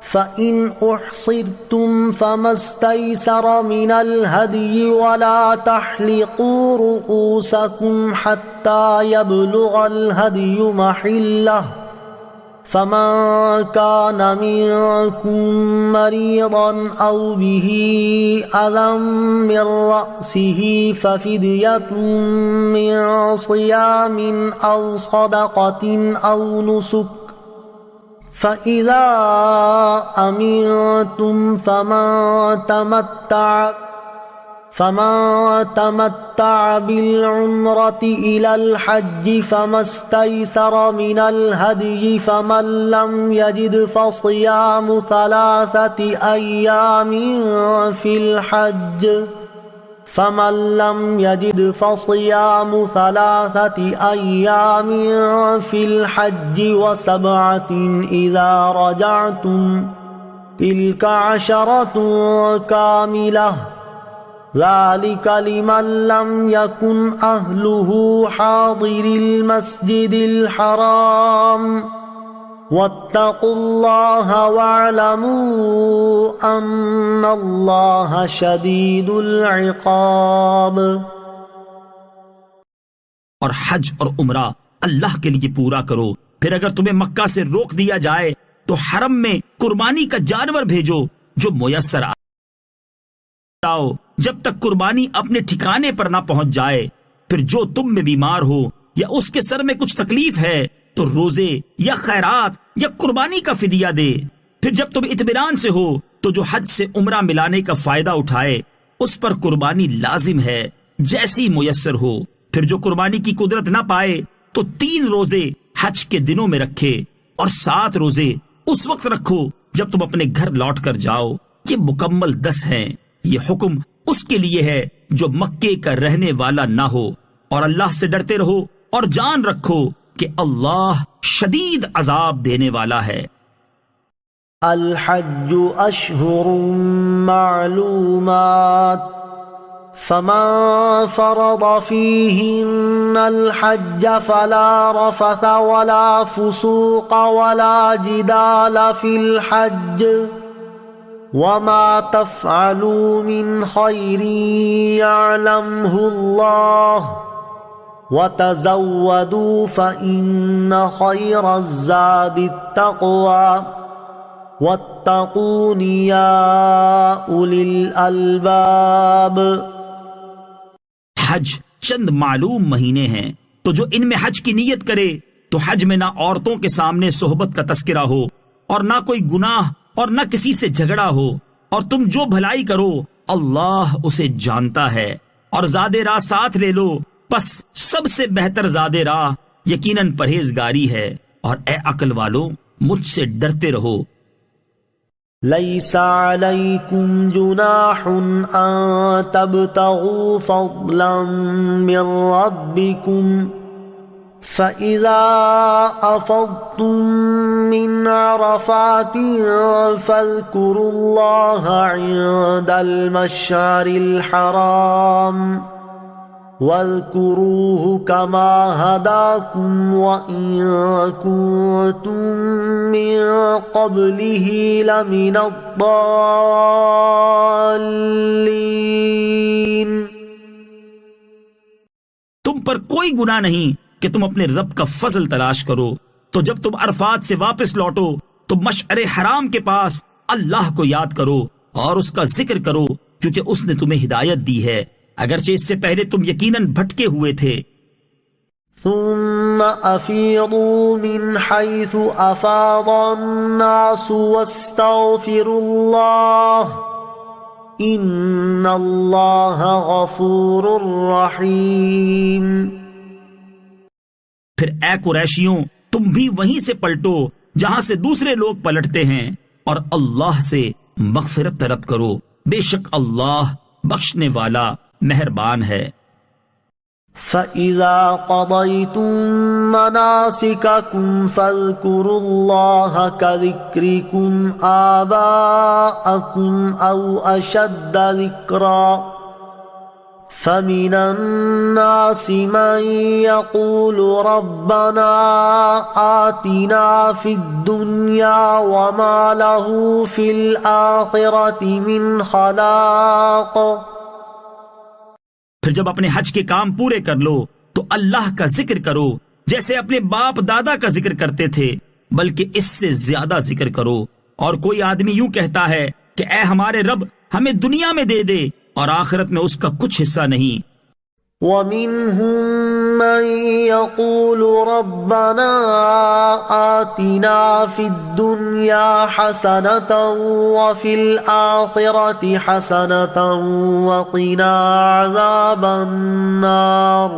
[SPEAKER 1] فَإِنْ أُحْصِرْتُمْ فَمَا اسْتَيْسَرَ مِنَ الْهَدْيِ وَلَا تَحْلِقُوا رُؤُوسَكُمْ حَتَّى يَبْلُغَ الْهَدْيُ مَحِلَّهُ فَمَنْ كَانَ مِنْكُمْ مَرِيضًا أَوْ بِهِ أَذًى مِّن رَّأْسِهِ فَفِدْيَةٌ مِّن صِيَامٍ أَوْ صَدَقَةٍ أَوْ نُسُكٍ فَإِذَا أَمِنْتُمْ فَمَن تَمَتَّعَ بِالْعُمْرَةِ إِلَى الْحَجِّ فَمَا اسْتَيْسَرَ مِنَ الْهَدْيِ فَمَن لَّمْ يَجِدْ فَصِيَامُ ثَلَاثَةِ أَيَّامٍ فِي الْحَجِّ وَسَبْعَةٍ إِذَا رَجَعْتُمْ تِلْكَ 10 كَامِلَةٌ ذلك لمن لم يكن أهله حاضر المسجد الحرام واتقوا الله واعلموا أن الله شديد العقاب۔
[SPEAKER 2] اور حج اور عمرہ اللہ کے لیے پورا کرو، پھر اگر تمہیں مکہ سے روک دیا جائے تو حرم میں قربانی کا جانور بھیجو جو میسر آؤ، جب تک قربانی اپنے ٹھکانے پر نہ پہنچ جائے۔ پھر جو تم میں بیمار ہو یا اس کے سر میں کچھ تکلیف ہے تو روزے یا خیرات یا قربانی کا فدیہ دے۔ پھر جب تم اطمینان سے ہو تو جو حج سے عمرہ ملانے کا فائدہ اٹھائے اس پر قربانی لازم ہے جیسی میسر ہو۔ پھر جو قربانی کی قدرت نہ پائے تو 3 روزے حج کے دنوں میں رکھے اور 7 روزے اس وقت رکھو جب تم اپنے گھر لوٹ کر جاؤ، یہ مکمل 10 ہیں۔ یہ حکم اس کے لیے ہے جو مکے کا رہنے والا نہ ہو، اور اللہ سے ڈرتے رہو اور جان رکھو کہ اللہ شدید عذاب دینے والا ہے۔
[SPEAKER 1] الحج اشہر معلومات فمن فرض فيهن الحج فلا رفث ولا فسوق ولا جدال في الحج وما تفعلوا من خير يعلمه الله وتزودوا فإن خير الزاد التقوى واتقون يا أولي الألباب۔
[SPEAKER 2] حج چند معلوم مہینے ہیں، تو جو ان میں حج کی نیت کرے تو حج میں نہ عورتوں کے سامنے صحبت کا تذکرہ ہو اور نہ کوئی گناہ اور نہ کسی سے جھگڑا ہو، اور تم جو بھلائی کرو اللہ اسے جانتا ہے، اور زاد راہ ساتھ لے لو، پس سب سے بہتر زاد راہ یقیناً پرہیزگاری ہے، اور اے عقل والو مجھ سے ڈرتے رہو۔
[SPEAKER 1] ليس عليكم جناح أن تبتغوا فضلا من ربكم فإذا أفضتم من عرفات فاذكروا الله عند المشعر الحرام واذكروه كما هداكم وإن كنتم من قبله لمن الضالين۔
[SPEAKER 2] تم پر کوئی گناہ نہیں کہ تم اپنے رب کا فضل تلاش کرو، تو جب تم عرفات سے واپس لوٹو تو مشعر حرام کے پاس اللہ کو یاد کرو اور اس کا ذکر کرو، کیونکہ اس نے تمہیں ہدایت دی ہے، اگرچہ اس سے پہلے تم یقیناً بھٹکے ہوئے تھے۔
[SPEAKER 1] ثم افیضوا من حیث افاض الناس واستغفروا اللہ ان اللہ غفور رحیم۔
[SPEAKER 2] پھر اے قریشیوں تم بھی وہیں سے پلٹو جہاں سے دوسرے لوگ پلٹتے ہیں، اور اللہ سے مغفرت طلب کرو، بے شک اللہ بخشنے والا مہربان ہے۔
[SPEAKER 1] فَإِذَا قَضَيْتُم مَّنَاسِكَكُمْ فَاذْكُرُوا اللَّهَ كَذِكْرِكُمْ آبَاءَكُمْ أَوْ أَشَدَّ ذِكْرًا فَمِنَ النَّاسِ مَن يَقُولُ رَبَّنَا آتِنَا فِي الدُّنْيَا وَمَا لَهُ فِي الْآخِرَةِ مِنْ خَلَاقٍ۔
[SPEAKER 2] پھر جب اپنے حج کے کام پورے کر لو تو اللہ کا ذکر کرو جیسے اپنے باپ دادا کا ذکر کرتے تھے، بلکہ اس سے زیادہ ذکر کرو۔ اور کوئی آدمی یوں کہتا ہے کہ اے ہمارے رب ہمیں دنیا میں دے دے اور آخرت میں اس کا کچھ حصہ نہیں۔
[SPEAKER 1] وَمِنْهُمْ مَن يَقُولُ رَبَّنَا آتِنَا فِي الدُّنْيَا حَسَنَةً وَفِي الْآخِرَةِ حَسَنَةً وَقِنَا عَذَابَ النَّارِ۔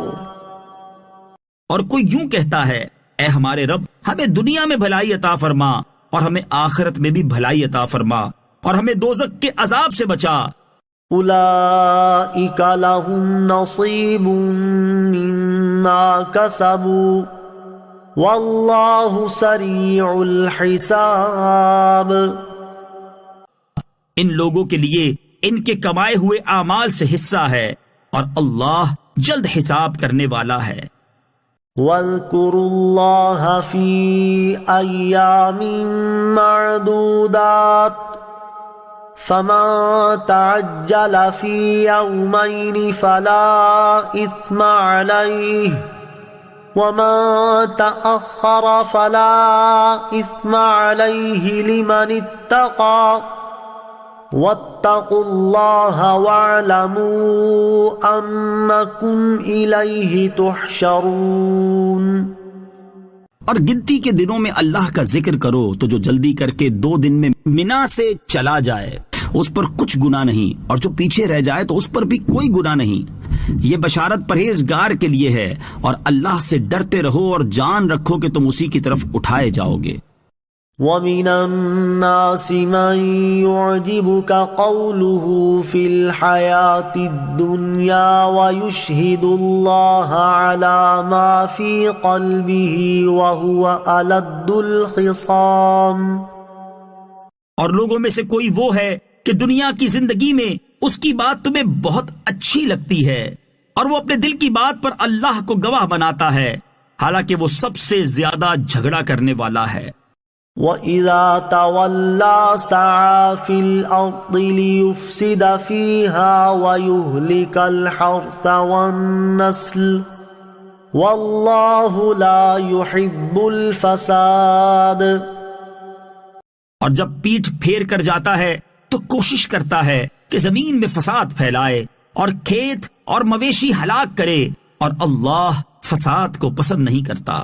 [SPEAKER 2] اور کوئی یوں کہتا ہے اے ہمارے رب ہمیں دنیا میں بھلائی عطا فرما اور ہمیں آخرت میں بھی بھلائی عطا فرما اور ہمیں دوزخ کے عذاب سے بچا۔
[SPEAKER 1] اولئک لهم نصیب مما کسبوا واللہ سریع الحساب۔
[SPEAKER 2] ان لوگوں کے لیے ان کے کمائے ہوئے اعمال سے حصہ ہے اور اللہ جلد حساب کرنے والا ہے۔
[SPEAKER 1] واذكروا الله في أيام معدودات فمن تعجل في يومين فلا إثم عليه ومن تأخر فلا إثم عليه لمن اتقى واتقوا الله واعلموا أنكم إليه تحشرون۔
[SPEAKER 2] اور گنتی کے دنوں میں اللہ کا ذکر کرو تو جو جلدی کر کے 2 دن میں منا سے چلا جائے اس پر کچھ گناہ نہیں، اور جو پیچھے رہ جائے تو اس پر بھی کوئی گناہ نہیں۔ یہ بشارت پرہیزگار کے لیے ہے، اور اللہ سے ڈرتے رہو اور جان رکھو کہ تم اسی کی طرف اٹھائے جاؤ گے۔
[SPEAKER 1] وَمِنَ النَّاسِ مَن يُعْجِبُكَ قَوْلُهُ فِي الْحَيَاةِ الدُّنْيَا وَيُشْهِدُ اللَّهَ عَلَى مَا فِي قَلْبِهِ وَهُوَ أَلَدُّ الْخِصَامِ۔
[SPEAKER 2] اور لوگوں میں سے کوئی وہ ہے کہ دنیا کی زندگی میں اس کی بات تمہیں بہت اچھی لگتی ہے، اور وہ اپنے دل کی بات پر اللہ کو گواہ بناتا ہے، حالانکہ وہ سب سے زیادہ جھگڑا کرنے والا ہے۔
[SPEAKER 1] وَإِذَا تَوَلَّى سَعَى فِي الْأَرْضِ لِيُفْسِدَ فِيهَا وَيُهْلِكَ الْحَرْثَ وَالنَّسْلَ وَاللَّهُ لَا يُحِبُّ الْفَسَادَ۔
[SPEAKER 2] اور جب پیٹھ پھیر کر جاتا ہے تو کوشش کرتا ہے کہ زمین میں فساد پھیلائے اور کھیت اور مویشی ہلاک کرے، اور اللہ فساد کو پسند نہیں کرتا۔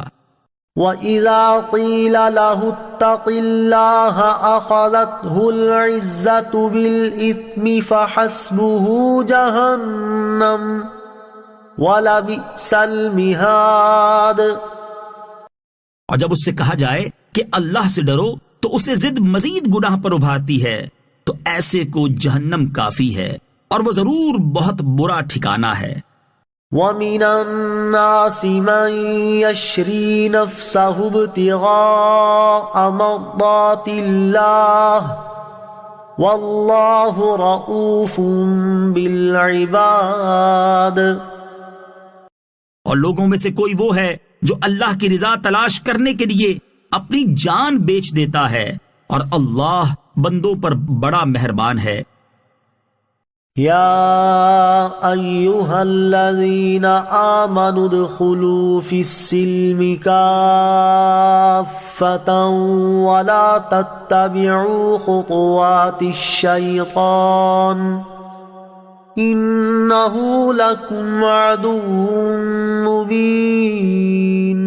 [SPEAKER 1] وَإِذَا قِيلَ لَهُ اتَّقِ اللَّهَ أَخَذَتْهُ الْعِزَّةُ بِالْإِثْمِ فَحَسْبُهُ جَهَنَّمُ وَلَبِئْسَ الْمِهَادُ۔
[SPEAKER 2] اور جب اس سے کہا جائے کہ اللہ سے ڈرو تو اسے ضد مزید گناہ پر ابھارتی ہے، تو ایسے کو جہنم کافی ہے، اور وہ ضرور بہت برا ٹھکانہ ہے۔
[SPEAKER 1] وَمِنَ النَّاسِ مَن يَشْرِي نَفْسَهُ ابْتِغَاءَ مَرْضَاتِ اللَّهِ وَاللَّهُ رَءُوفٌ بِالْعِبَادِ۔
[SPEAKER 2] اور لوگوں میں سے کوئی وہ ہے جو اللہ کی رضا تلاش کرنے کے لیے اپنی جان بیچ دیتا ہے، اور اللہ بندوں پر بڑا مہربان ہے۔
[SPEAKER 1] يا أيها الذين آمنوا ادخلوا في السلم كافة ولا تتبعوا خطوات الشيطان إنه لكم عدو مبين۔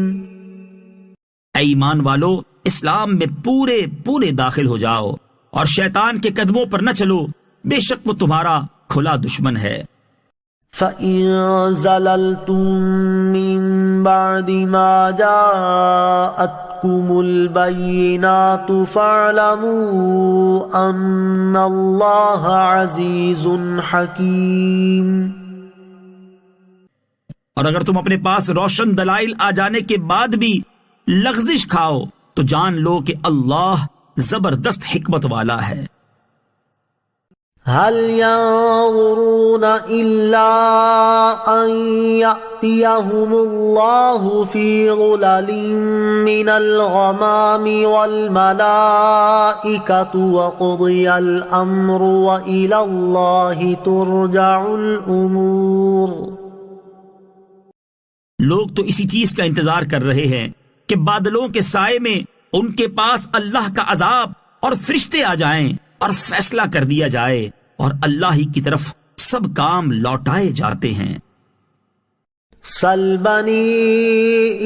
[SPEAKER 2] اے ایمان والو، اسلام میں پورے داخل ہو جاؤ، اور شیطان کے قدموں پر نہ چلو، بے شک وہ تمہارا کھلا دشمن ہے۔
[SPEAKER 1] فَإِن زَلَلْتُم مِّن بَعْدِ مَا جَاءَتْكُمُ الْبَيِّنَاتُ فَاعْلَمُوا أَنَّ اللَّهَ عَزِيزٌ حَكِيمٌ۔
[SPEAKER 2] اور اگر تم اپنے پاس روشن دلائل آ جانے کے بعد بھی لغزش کھاؤ تو جان لو کہ اللہ زبردست حکمت والا ہے۔
[SPEAKER 1] هل ينظرون إلا أن يأتيهم الله في ظلل من الغمام والملائكة وقضي الأمر وإلى الله ترجع الأمور۔
[SPEAKER 2] لوگ تو اسی چیز کا انتظار کر رہے ہیں کہ بادلوں کے سائے میں ان کے پاس اللہ کا عذاب اور فرشتے آ جائیں اور فیصلہ کر دیا جائے، اور اللہ ہی کی طرف سب کام لوٹائے جاتے ہیں۔
[SPEAKER 1] سل بنی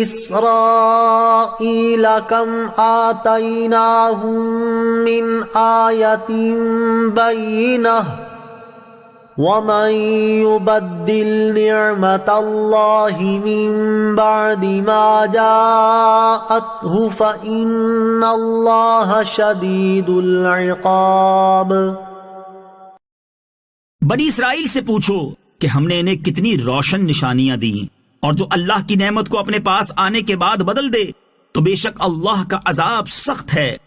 [SPEAKER 1] اسرائیل کم آتیناہم من آیت بینہ ومن يبدل نعمت اللہ من بعد ما جاءته فإن اللہ شدید العقاب۔
[SPEAKER 2] بنی اسرائیل سے پوچھو کہ ہم نے انہیں کتنی روشن نشانیاں دیں، اور جو اللہ کی نعمت کو اپنے پاس آنے کے بعد بدل دے تو بے شک اللہ کا عذاب سخت ہے۔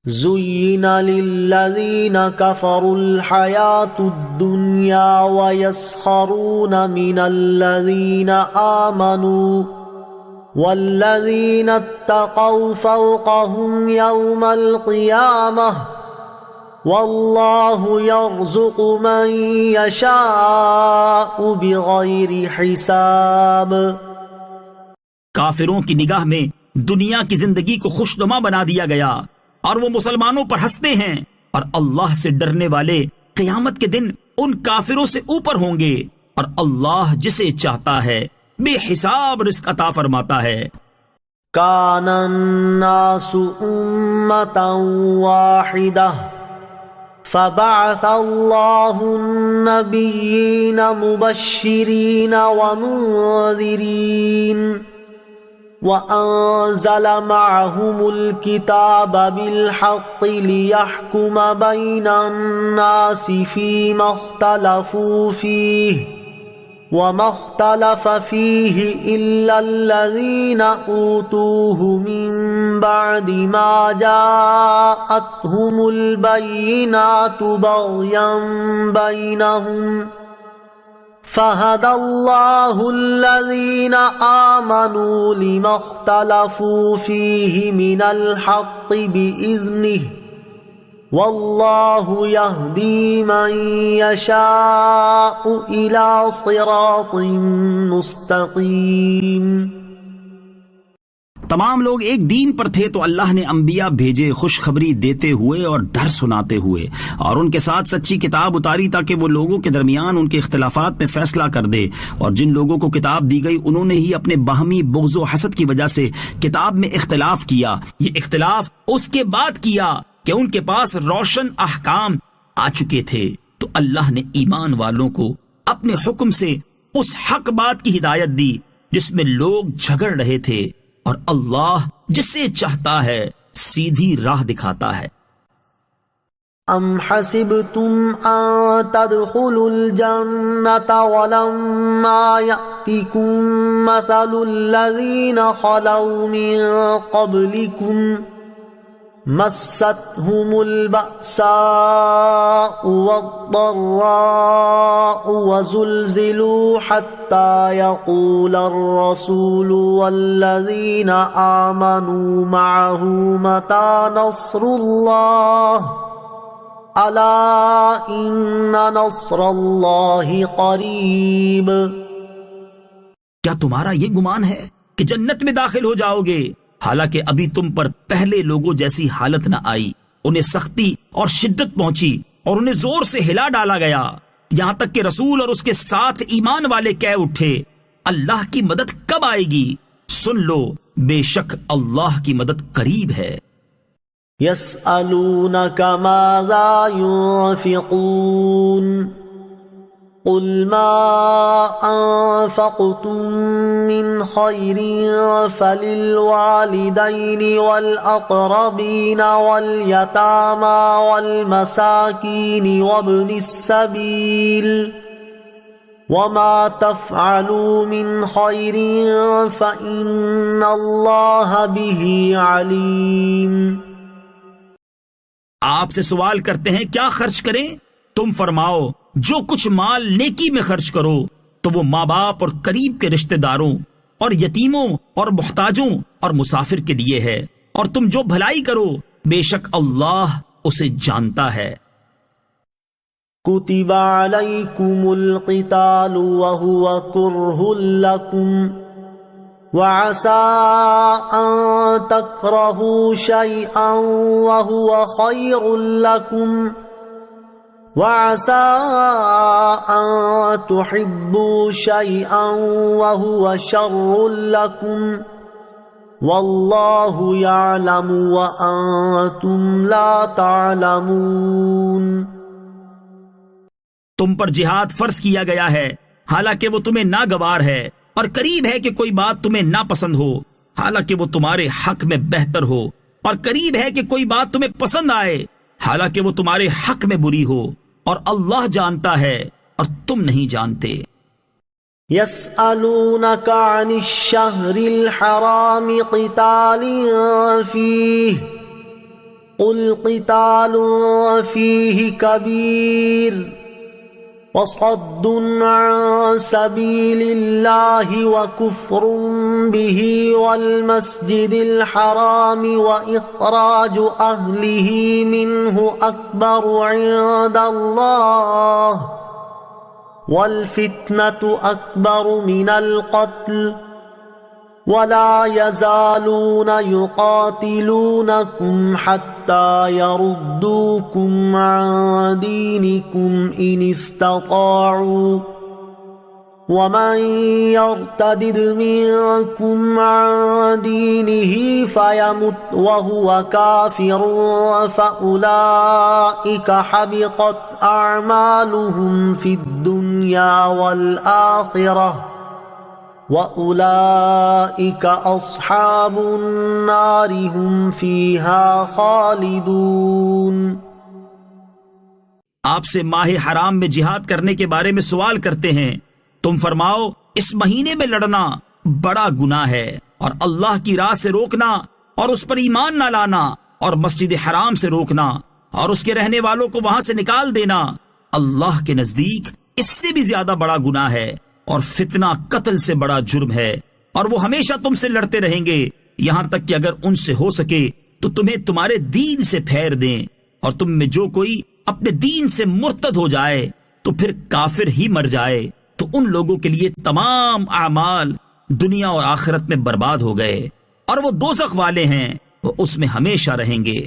[SPEAKER 1] زين للذين كفروا الحياة الدنيا ويسخرون من الذين آمنوا والذين اتقوا فوقهم يوم القيامة والله يرزق من يشاء بغير حساب.
[SPEAKER 2] کافروں کی نگاہ میں دنیا کی زندگی کو خوشنما بنا دیا گیا اور وہ مسلمانوں پر ہنستے ہیں، اور اللہ سے ڈرنے والے قیامت کے دن ان کافروں سے اوپر ہوں گے، اور اللہ جسے چاہتا ہے بے حساب رزق عطا فرماتا ہے.
[SPEAKER 1] كان الناس أمة واحدة فبعث الله النبيين مبشرين ومنذرين وأنزل معهم الكتاب بالحق ليحكم بين الناس فيما اختلفوا فيه وما اختلف فيه إلا الذين أوتوه من بعد ما جاءتهم البينات بغيا بينهم فهدى الله الذين آمنوا لما اختلفوا فيه من الحق بإذنه والله يهدي من يشاء إلى صراط مستقيم.
[SPEAKER 2] تمام لوگ ایک دین پر تھے تو اللہ نے انبیاء بھیجے خوشخبری دیتے ہوئے اور ڈر سناتے ہوئے، اور ان کے ساتھ سچی کتاب اتاری تاکہ وہ لوگوں کے درمیان ان کے اختلافات میں فیصلہ کر دے. اور جن لوگوں کو کتاب دی گئی انہوں نے ہی اپنے باہمی بغض و حسد کی وجہ سے کتاب میں اختلاف کیا. یہ اختلاف اس کے بعد کیا کہ ان کے پاس روشن احکام آ چکے تھے. تو اللہ نے ایمان والوں کو اپنے حکم سے اس حق بات کی ہدایت دی جس میں لوگ جھگڑ رہے تھے، اور اللہ جسے چاہتا ہے سیدھی راہ دکھاتا ہے.
[SPEAKER 1] ام حسبتم ان تدخلوا الجنة ولما يأتكم مثل الذين خلوا من قبلكم مستهم البأساء والضراء وزلزلوا حتى يقول الرسول والذين آمنوا معه متى نصر الله ألا إن نصر الله قريب.
[SPEAKER 2] کیا تمہارا یہ گمان ہے کہ جنت میں داخل ہو جاؤ گے حالانکہ ابھی تم پر پہلے لوگوں جیسی حالت نہ آئی؟ انہیں سختی اور شدت پہنچی اور انہیں زور سے ہلا ڈالا گیا، یہاں تک کہ رسول اور اس کے ساتھ ایمان والے کہہ اٹھے اللہ کی مدد کب آئے گی؟ سن لو بے شک اللہ کی مدد قریب ہے.
[SPEAKER 1] يسألونك ماذا ينفقون قل ما أنفقتم من خير فللوالدين والأقربين واليتامى والمساكين وابن السبيل وما تفعلوا من خير فإن الله به عليم.
[SPEAKER 2] آپ سے سوال کرتے ہیں کیا خرچ کریں؟ تم فرماؤ جو کچھ مال نیکی میں خرچ کرو تو وہ ماں باپ اور قریب کے رشتہ داروں اور یتیموں اور محتاجوں اور مسافر کے لیے ہے، اور تم جو بھلائی کرو بے شک اللہ اسے جانتا ہے.
[SPEAKER 1] كتب عليكم القتال وهو كره لكم وعسى أن تكرهوا شيئا وهو خير لكم وعسى أن تحبوا شيئا وهو شر لكم والله يعلم وأنتم لا تعلمون.
[SPEAKER 2] تم پر جہاد فرض کیا گیا ہے حالانکہ وہ تمہیں ناگوار ہے، اور قریب ہے کہ کوئی بات تمہیں ناپسند ہو حالانکہ وہ تمہارے حق میں بہتر ہو، اور قریب ہے کہ کوئی بات تمہیں پسند آئے حالانکہ وہ تمہارے حق میں بری ہو، اور اللہ جانتا ہے اور تم نہیں جانتے.
[SPEAKER 1] يسألونك عن الشهر الحرام قتال فيه قل قتال فيه كبير وصد عن سبيل الله وكفر به والمسجد الحرام وإخراج أهله منه أكبر عند الله والفتنة أكبر من القتل ولا يزالون يقاتلونكم حتى يردوكم عن دينكم إن استطاعوا ومن يرتد منكم عن دينه فيمت وهو كافر فأولئك حبطت أعمالهم في الدنيا والآخرة وَأُولَئِكَ أَصْحَابُ النَّارِ هُمْ فِيهَا خَالِدُونَ۔
[SPEAKER 2] آپ سے ماہ حرام میں جہاد کرنے کے بارے میں سوال کرتے ہیں، تم فرماؤ اس مہینے میں لڑنا بڑا گناہ ہے، اور اللہ کی راہ سے روکنا اور اس پر ایمان نہ لانا اور مسجد حرام سے روکنا اور اس کے رہنے والوں کو وہاں سے نکال دینا اللہ کے نزدیک اس سے بھی زیادہ بڑا گناہ ہے، اور فتنہ قتل سے بڑا جرم ہے، اور وہ ہمیشہ تم سے لڑتے رہیں گے یہاں تک کہ اگر ان سے ہو سکے تو تمہیں تمہارے دین سے پھیر دیں، اور تم میں جو کوئی اپنے دین سے مرتد ہو جائے تو پھر کافر ہی مر جائے تو ان لوگوں کے لیے تمام اعمال دنیا اور آخرت میں برباد ہو گئے، اور وہ دوزخ والے ہیں، وہ اس میں ہمیشہ رہیں گے۔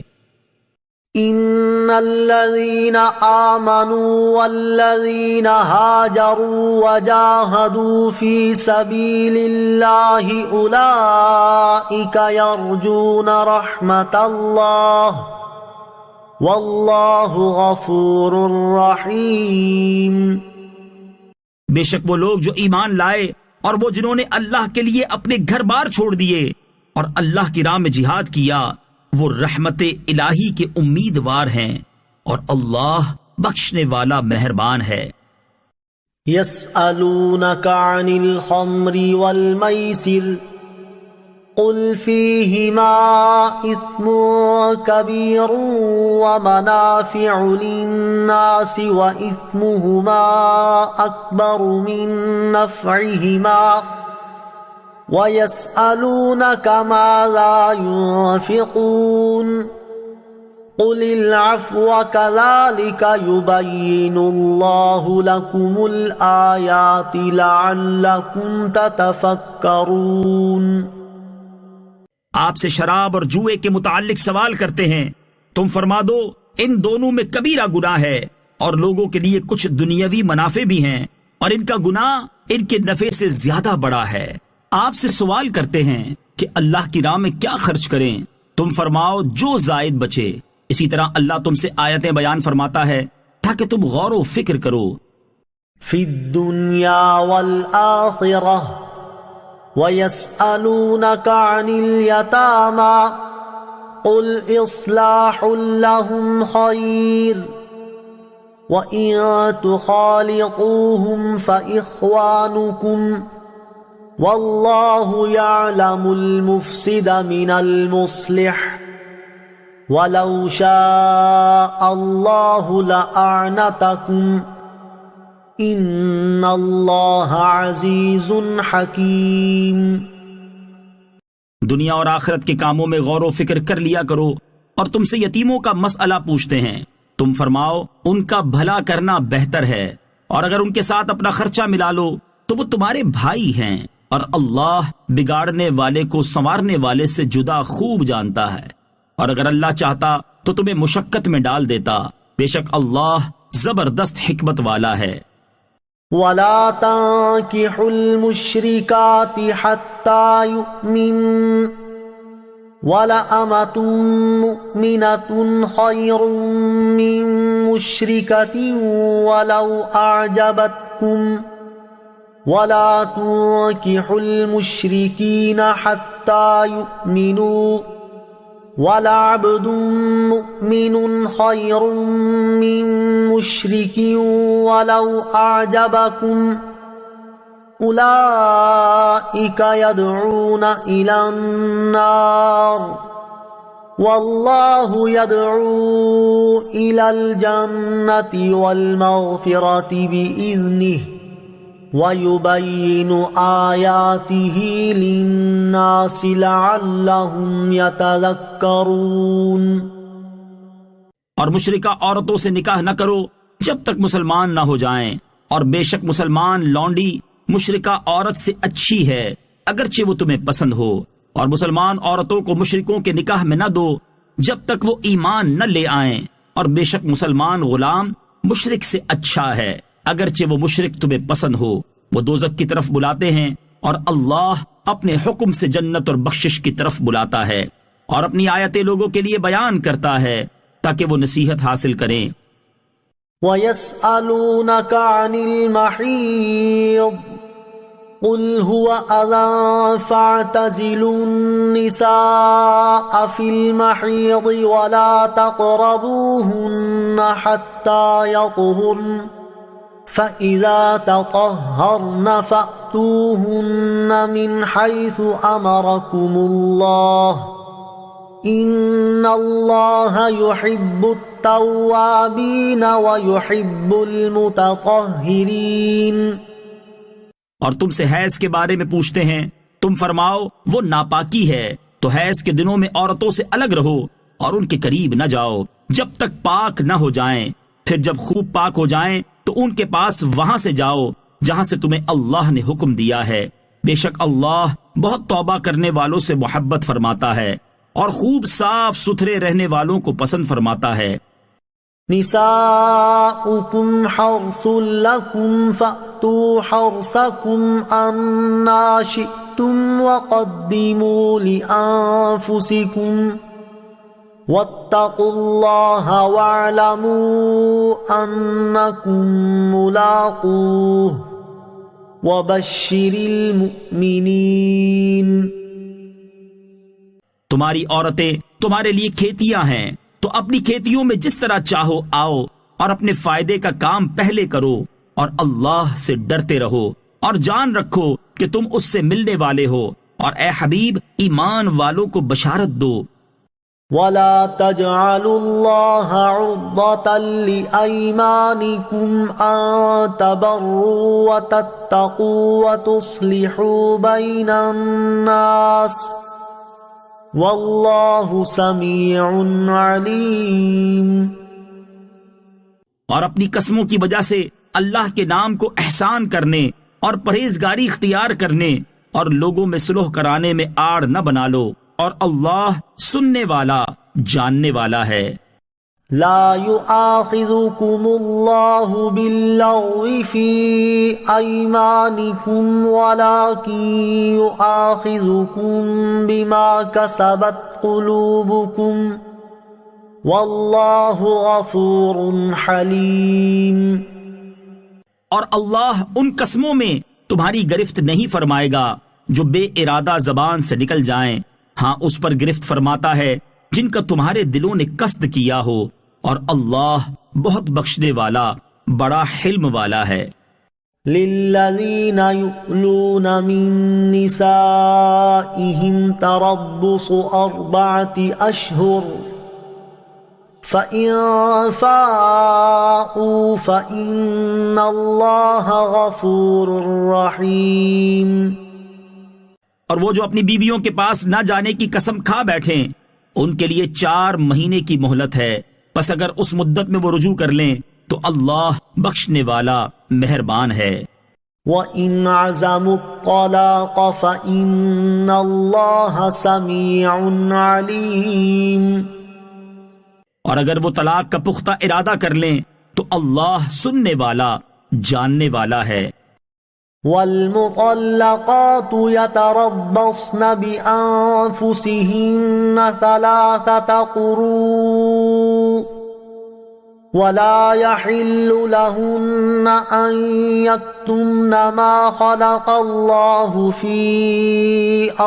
[SPEAKER 1] ان الذين آمنوا والذين هاجروا وجاهدوا في سبيل الله اولئك يرجون رحمة الله والله غفور رحيم۔
[SPEAKER 2] بے شک وہ لوگ جو ایمان لائے اور وہ جنہوں نے اللہ کے لیے اپنے گھر بار چھوڑ دیے اور اللہ کی راہ میں جہاد کیا، وہ رحمت الہی کے امیدوار ہیں، اور اللہ بخشنے والا مہربان ہے۔
[SPEAKER 1] يسألونك عن الخمر والميسر قل فيهما إثم كبير ومنافع للناس وإثمهما أكبر من نفعهما وَيَسْأَلُونَكَ مَاذَا يُنْفِقُونَ قُلِ الْعَفْوَ كَذَلِكَ يُبَيِّنُ اللَّهُ لَكُمُ الْآيَاتِ لَعَلَّكُمْ تَتَفَكَّرُونَ۔
[SPEAKER 2] آپ سے شراب اور جوئے کے متعلق سوال کرتے ہیں، تم فرما دو ان دونوں میں کبیرہ گناہ ہے، اور لوگوں کے لیے کچھ دنیاوی منافع بھی ہیں، اور ان کا گناہ ان کے نفع سے زیادہ بڑا ہے۔ آپ سے سوال کرتے ہیں کہ اللہ کی راہ میں کیا خرچ کریں، تم فرماؤ جو زائد بچے۔ اسی طرح اللہ تم سے آیتیں بیان فرماتا ہے تاکہ تم غور و فکر کرو۔
[SPEAKER 1] فی الدنیا والآخرہ وَيَسْأَلُونَكَ عَنِ الْيَتَامَى قُلْ إِصْلَاحٌ لَهُمْ خَيْرٌ وَإِن تُخَالِطُوهُمْ فَإِخْوَانُكُمْ وَاللَّهُ يَعْلَمُ الْمُفْسِدَ مِنَ الْمُصْلِحِ وَلَوْ شَاءَ اللَّهُ لَأَعْنَتَكُمْ إِنَّ اللَّهَ عَزِيزٌ حَكِيمٌ۔
[SPEAKER 2] دنیا اور آخرت کے کاموں میں غور و فکر کر لیا کرو، اور تم سے یتیموں کا مسئلہ پوچھتے ہیں، تم فرماؤ ان کا بھلا کرنا بہتر ہے، اور اگر ان کے ساتھ اپنا خرچہ ملا لو تو وہ تمہارے بھائی ہیں، اور اللہ بگاڑنے والے کو سنوارنے والے سے جدا خوب جانتا ہے، اور اگر اللہ چاہتا تو تمہیں مشقت میں ڈال دیتا، بے شک اللہ زبردست حکمت والا ہے۔
[SPEAKER 1] وَلَا تَنكِحُوا الْمُشْرِكَاتِ حَتَّى يُؤْمِنَّ وَلَأَمَةٌ مُؤْمِنَةٌ خَيْرٌ مِّن مُّشْرِكَةٍ وَلَوْ أَعْجَبَتْكُمْ وَلَا تُنكِحُوا الْمُشْرِكِينَ حَتَّى يُؤْمِنُوا وَلَعَبْدٌ مُؤْمِنٌ خَيْرٌ مِّن مُّشْرِكٍ وَلَوْ أَعْجَبَكُمْ أُولَئِكَ يَدْعُونَ إِلَى النَّارِ واللہ يدعو إلى الجنة والمغفرة بإذنه وَيُبَيِّنُ آيَاتِهِ لِلنَّاسِ لَعَلَّهُمْ يَتَذَكَّرُونَ۔
[SPEAKER 2] اور مشرکہ عورتوں سے نکاح نہ کرو جب تک مسلمان نہ ہو جائیں، اور بے شک مسلمان لونڈی مشرکہ عورت سے اچھی ہے اگرچہ وہ تمہیں پسند ہو، اور مسلمان عورتوں کو مشرکوں کے نکاح میں نہ دو جب تک وہ ایمان نہ لے آئیں، اور بے شک مسلمان غلام مشرک سے اچھا ہے اگرچہ وہ مشرک تمہیں پسند ہو۔ وہ دوزخ کی طرف بلاتے ہیں اور اللہ اپنے حکم سے جنت اور بخشش کی طرف بلاتا ہے، اور اپنی آیتیں لوگوں کے لیے بیان کرتا ہے تاکہ وہ نصیحت حاصل کریں۔
[SPEAKER 1] وَيَسْأَلُونَكَ عَنِ الْمَحِيضِ قُلْ هُوَ أَذًى فَاعْتَزِلُوا النِّسَاءَ فِي الْمَحِيضِ وَلَا تَقْرَبُوهُنَّ حَتَّى يَطْهُرْنَ فَإِذَا تَطَهَّرْنَ فَأْتُوهُنَّ مِنْ حَيْثُ أَمَرَكُمُ اللَّهُ إِنَّ اللَّهَ يُحِبُّ التَّوَّابِينَ وَيُحِبُّ الْمُتَطَهِّرِينَ۔
[SPEAKER 2] اور تم سے حیض کے بارے میں پوچھتے ہیں، تم فرماؤ وہ ناپاکی ہے، تو حیض کے دنوں میں عورتوں سے الگ رہو اور ان کے قریب نہ جاؤ جب تک پاک نہ ہو جائیں، پھر جب خوب پاک ہو جائیں تو ان کے پاس وہاں سے جاؤ جہاں سے تمہیں اللہ نے حکم دیا ہے، بے شک اللہ بہت توبہ کرنے والوں سے محبت فرماتا ہے اور خوب صاف ستھرے رہنے والوں کو پسند فرماتا ہے۔
[SPEAKER 1] نساؤکم حرث لکم فأتوا حرثکم انا شئتم وقدموا لأنفسکم واتقوا اللہ واعلموا انکم ملاقوہ وبشر المؤمنین۔
[SPEAKER 2] تمہاری عورتیں تمہارے لیے کھیتیاں ہیں، تو اپنی کھیتیوں میں جس طرح چاہو آؤ اور اپنے فائدے کا کام پہلے کرو، اور اللہ سے ڈرتے رہو اور جان رکھو کہ تم اس سے ملنے والے ہو، اور اے حبیب ایمان والوں کو بشارت دو۔
[SPEAKER 1] وَلَا تَجْعَلُوا اللَّهَ عُرْضَةً لِأَيْمَانِكُمْ أَن تَبَرُّوا وَتَتَّقُوا وَتُصْلِحُوا بَيْنَ النَّاسِ وَاللَّهُ سَمِيعٌ عَلِيمٌ۔
[SPEAKER 2] اور اپنی قسموں کی وجہ سے اللہ کے نام کو احسان کرنے اور پرہیزگاری اختیار کرنے اور لوگوں میں صلح کرانے میں آڑ نہ بنا لو، اور اللہ سننے والا جاننے والا ہے۔
[SPEAKER 1] لا يؤاخذكم الله باللغو في أيمانكم ولكن يؤاخذكم بما كسبت قلوبكم والله غفور حليم۔
[SPEAKER 2] اور اللہ ان قسموں میں تمہاری گرفت نہیں فرمائے گا جو بے ارادہ زبان سے نکل جائیں، ہاں اس پر گرفت فرماتا ہے جن کا تمہارے دلوں نے قصد کیا ہو، اور اللہ بہت بخشنے والا بڑا حلم والا ہے۔
[SPEAKER 1] للذین یؤلون من نسائهم تربص 4 اشہر فإن فاءوا فإن اللہ غفور رحیم۔
[SPEAKER 2] اور وہ جو اپنی بیویوں کے پاس نہ جانے کی قسم کھا بیٹھیں، ان کے لیے 4 مہینے کی مہلت ہے، پس اگر اس مدت میں وہ رجوع کر لیں تو اللہ بخشنے والا مہربان ہے۔
[SPEAKER 1] وَإِنْ عَزَمُوا الطَّلَاقَ فَإِنَّ اللَّهَ سَمِيعٌ عَلِيمٌ۔
[SPEAKER 2] اور اگر وہ طلاق کا پختہ ارادہ کر لیں تو اللہ سننے والا جاننے والا ہے۔
[SPEAKER 1] وَالْمُطَلَّقَاتُ يَتَرَبَّصْنَ بِأَنفُسِهِنَّ 3 قُرُوءٍ وَلَا يَحِلُّ لَهُنَّ أَن يَكْتُمْنَ مَا خَلَقَ اللَّهُ فِي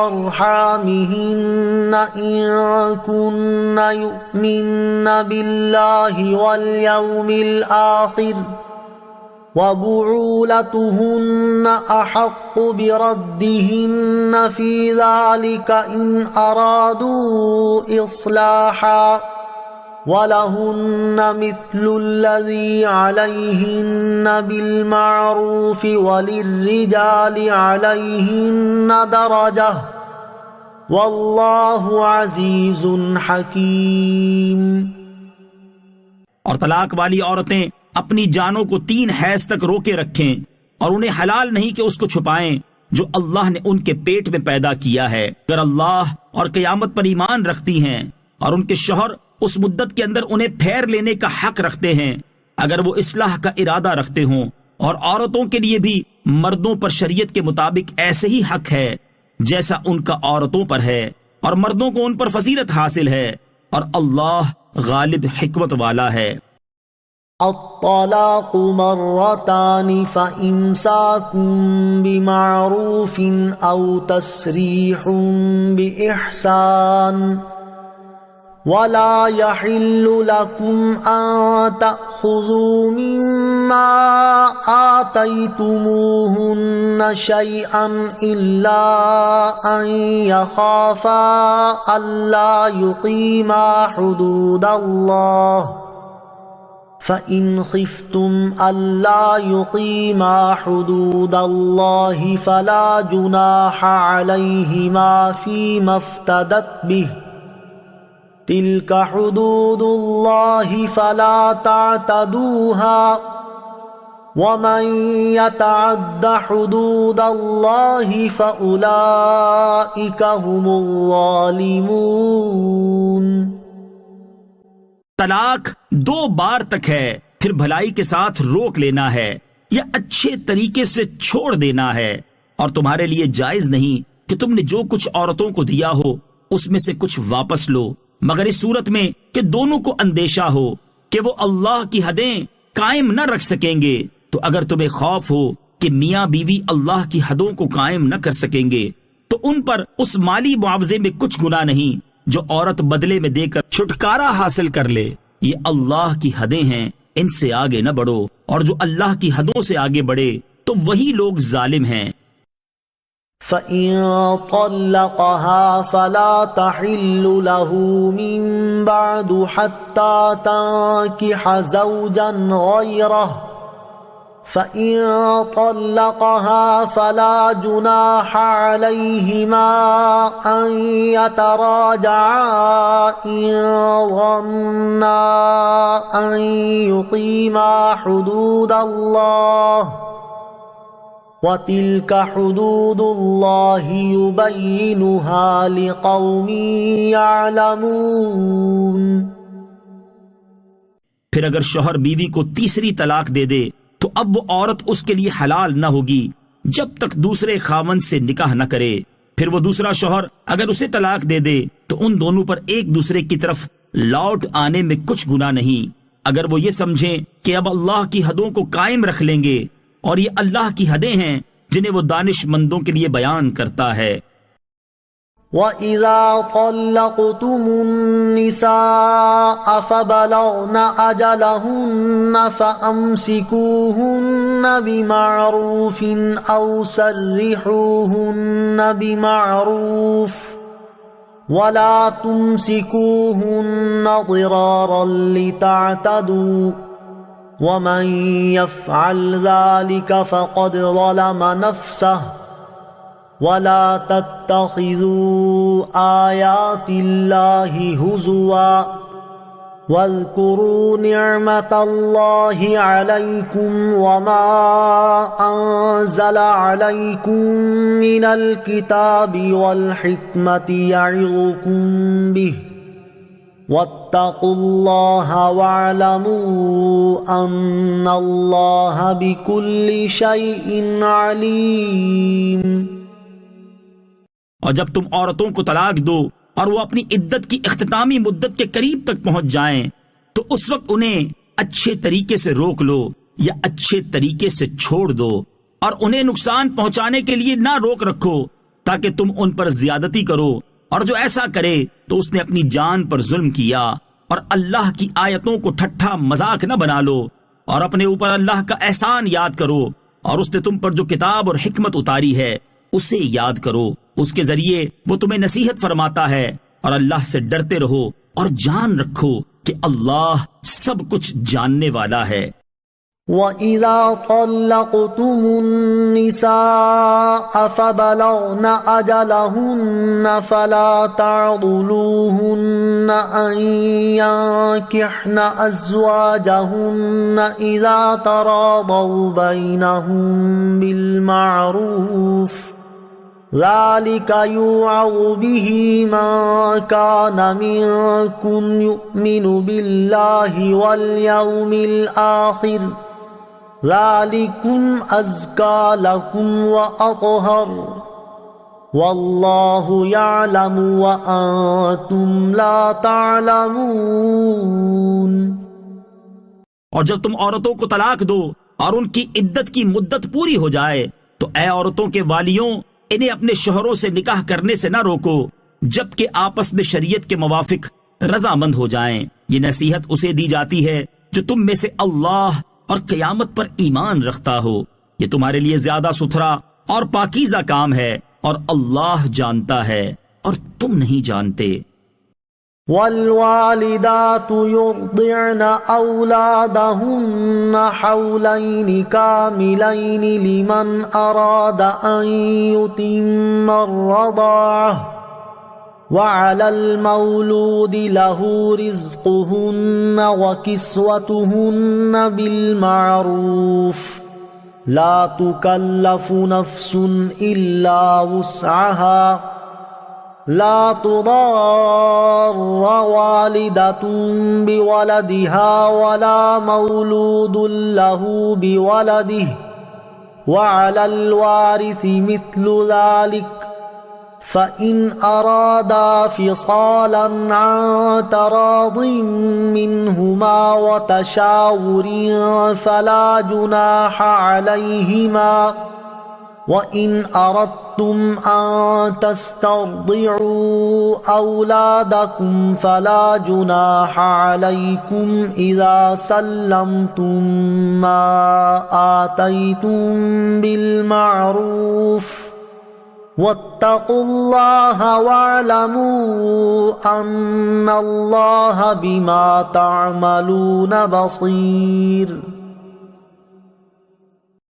[SPEAKER 1] أَرْحَامِهِنَّ إِن كُنَّ يُؤْمِنَّ بِاللَّهِ وَالْيَوْمِ الْآخِرِ وبعولتهن أحق بردهن في ذلك إن أرادوا إصلاحا ولهن مثل الذي عليهن بالمعروف وللرجال عليهن درجة واللہ عزیز حکیم۔
[SPEAKER 2] اور طلاق والی عورتیں اپنی جانوں کو 3 حیض تک روکے رکھیں اور انہیں حلال نہیں کہ اس کو چھپائیں جو اللہ نے ان کے پیٹ میں پیدا کیا ہے، اگر اللہ اور قیامت پر ایمان رکھتی ہیں، اور ان کے شوہر اس مدت کے اندر انہیں پھیر لینے کا حق رکھتے ہیں اگر وہ اصلاح کا ارادہ رکھتے ہوں۔ اور عورتوں کے لیے بھی مردوں پر شریعت کے مطابق ایسے ہی حق ہے جیسا ان کا عورتوں پر ہے، اور مردوں کو ان پر فضیلت حاصل ہے، اور اللہ غالب حکمت والا ہے۔
[SPEAKER 1] الطلاق مرتان فإمساكم بمعروف أو تسريح بإحسان ولا يحل لكم أن تأخذوا مما آتيتموهن شيئا إلا أن يخافا ألا يقيما حدود الله فإن خفتم ألا يقيما حدود الله فلا جناح عليهما فيما افتدت به تلك حدود الله فلا تعتدوها ومن يتعد حدود الله فأولئك هم الظالمون۔
[SPEAKER 2] طلاق 2 بار تک ہے، پھر بھلائی کے ساتھ روک لینا ہے یا اچھے طریقے سے چھوڑ دینا ہے، اور تمہارے لیے جائز نہیں کہ تم نے جو کچھ عورتوں کو دیا ہو اس میں سے کچھ واپس لو، مگر اس صورت میں کہ دونوں کو اندیشہ ہو کہ وہ اللہ کی حدیں قائم نہ رکھ سکیں گے۔ تو اگر تمہیں خوف ہو کہ میاں بیوی اللہ کی حدوں کو قائم نہ کر سکیں گے تو ان پر اس مالی معاوضے میں کچھ گناہ نہیں جو عورت بدلے میں دے کر چھٹکارا حاصل کر لے۔ یہ اللہ کی حدیں ہیں، ان سے آگے نہ بڑھو، اور جو اللہ کی حدوں سے آگے بڑھے تو وہی لوگ ظالم ہیں۔
[SPEAKER 1] فَإِن طَلَّقَهَا فَلَا تَحِلُّ لَهُ مِن بَعْدُ حَتَّى تَنكِحَ زَوْجًا غَيْرَهُ فَإِن طَلَّقَهَا فَلَا جُنَاحَ عَلَيْهِمَا أَن يَتَرَاجَعَا إِن ظَنَّا أَن يُقِيمَا حُدُودَ اللَّهِ وَتِلْكَ حُدُودُ اللَّهِ يُبَيِّنُهَا لِقَوْمٍ يَعْلَمُونَ۔
[SPEAKER 2] پھر اگر شوہر بیوی کو تیسری طلاق دے دے تو اب وہ عورت اس کے لیے حلال نہ ہوگی جب تک دوسرے خاوند سے نکاح نہ کرے۔ پھر وہ دوسرا شوہر اگر اسے طلاق دے دے تو ان دونوں پر ایک دوسرے کی طرف لوٹ آنے میں کچھ گناہ نہیں، اگر وہ یہ سمجھیں کہ اب اللہ کی حدوں کو قائم رکھ لیں گے، اور یہ اللہ کی حدیں ہیں جنہیں وہ دانش مندوں کے لیے بیان کرتا ہے۔
[SPEAKER 1] وَإِذَا طَلَّقْتُمُ النِّسَاءَ فَبَلَغْنَ أَجَلَهُنَّ فَأَمْسِكُوهُنَّ بِمَعْرُوفٍ أَوْ سَرِّحُوهُنَّ بِمَعْرُوفٍ وَلَا تُمْسِكُوهُنَّ ضِرَارًا لِتَعْتَدُوا وَمَن يَفْعَلْ ذَلِكَ فَقَدْ ظَلَمَ نَفْسَهُ وَلَا تَتَّخِذُوا آيَاتِ اللَّهِ هُزُوًا وَاذْكُرُوا نِعْمَةَ اللَّهِ عَلَيْكُمْ وَمَا أَنزَلَ عَلَيْكُمْ مِنَ الْكِتَابِ وَالْحِكْمَةِ يَعِظُكُمْ بِهِ وَاتَّقُوا اللَّهَ وَاعْلَمُوا أَنَّ اللَّهَ بِكُلِّ شَيْءٍ عَلِيمٌ۔
[SPEAKER 2] اور جب تم عورتوں کو طلاق دو اور وہ اپنی عدت کی اختتامی مدت کے قریب تک پہنچ جائیں تو اس وقت انہیں اچھے طریقے سے روک لو یا اچھے طریقے سے چھوڑ دو، اور انہیں نقصان پہنچانے کے لیے نہ روک رکھو تاکہ تم ان پر زیادتی کرو، اور جو ایسا کرے تو اس نے اپنی جان پر ظلم کیا۔ اور اللہ کی آیتوں کو ٹھٹھا مذاق نہ بنا لو، اور اپنے اوپر اللہ کا احسان یاد کرو، اور اس نے تم پر جو کتاب اور حکمت اتاری ہے اسے یاد کرو، اس کے ذریعے وہ تمہیں نصیحت فرماتا ہے، اور اللہ سے ڈرتے رہو اور جان رکھو کہ اللہ سب کچھ جاننے والا ہے۔
[SPEAKER 1] وَإِذَا طَلَّقْتُمُ النِّسَاءَ فَبَلَغْنَ أَجَلَهُنَّ فَلَا تَعْضُلُوهُنَّ أَن يَنكِحْنَ أَزْوَاجَهُنَّ إِذَا تَرَاضَوْا بَيْنَهُم بِالْمَعْرُوفِ ذَلِكَ يُوعَظُ بِهِ مَن كَانَ مِنكُمْ يُؤْمِنُ بِاللَّهِ وَالْيَوْمِ الْآخِرِ ذَلِكُمْ أَزْكَى لَكُمْ وَأَطْهَرُ وَاللَّهُ يَعْلَمُ وَأَنْتُمْ لَا تَعْلَمُونَ۔
[SPEAKER 2] اور جب تم عورتوں کو طلاق دو اور ان کی عدت کی مدت پوری ہو جائے تو اے عورتوں کے والیوں، انہیں اپنے شوہروں سے نکاح کرنے سے نہ روکو جبکہ آپس میں شریعت کے موافق رضامند ہو جائیں۔ یہ نصیحت اسے دی جاتی ہے جو تم میں سے اللہ اور قیامت پر ایمان رکھتا ہو۔ یہ تمہارے لیے زیادہ ستھرا اور پاکیزہ کام ہے، اور اللہ جانتا ہے اور تم نہیں جانتے۔
[SPEAKER 1] والوالدات يرضعن أولادهن حولين كاملين لمن أراد أن يتم الرضاعة وعلى المولود له رزقهن وكسوتهن بالمعروف لا تكلف نفس إلا وسعها لا تضار والدة بولدها ولا مولود له بولده وعلى الوارث مثل ذلك فإن أرادا فصالا عن تراض منهما وتشاور فلا جناح عليهما وَإِنْ أَرَدْتُمْ أَن تَسْتَرْضِعُوا أَوْلَادَكُمْ فَلَا جُنَاحَ عَلَيْكُمْ إِذَا سَلَّمْتُم مَّا آتَيْتُم بِالْمَعْرُوفِ وَاتَّقُوا اللَّهَ وَاعْلَمُوا أَنَّ اللَّهَ بِمَا تَعْمَلُونَ بَصِيرٌ۔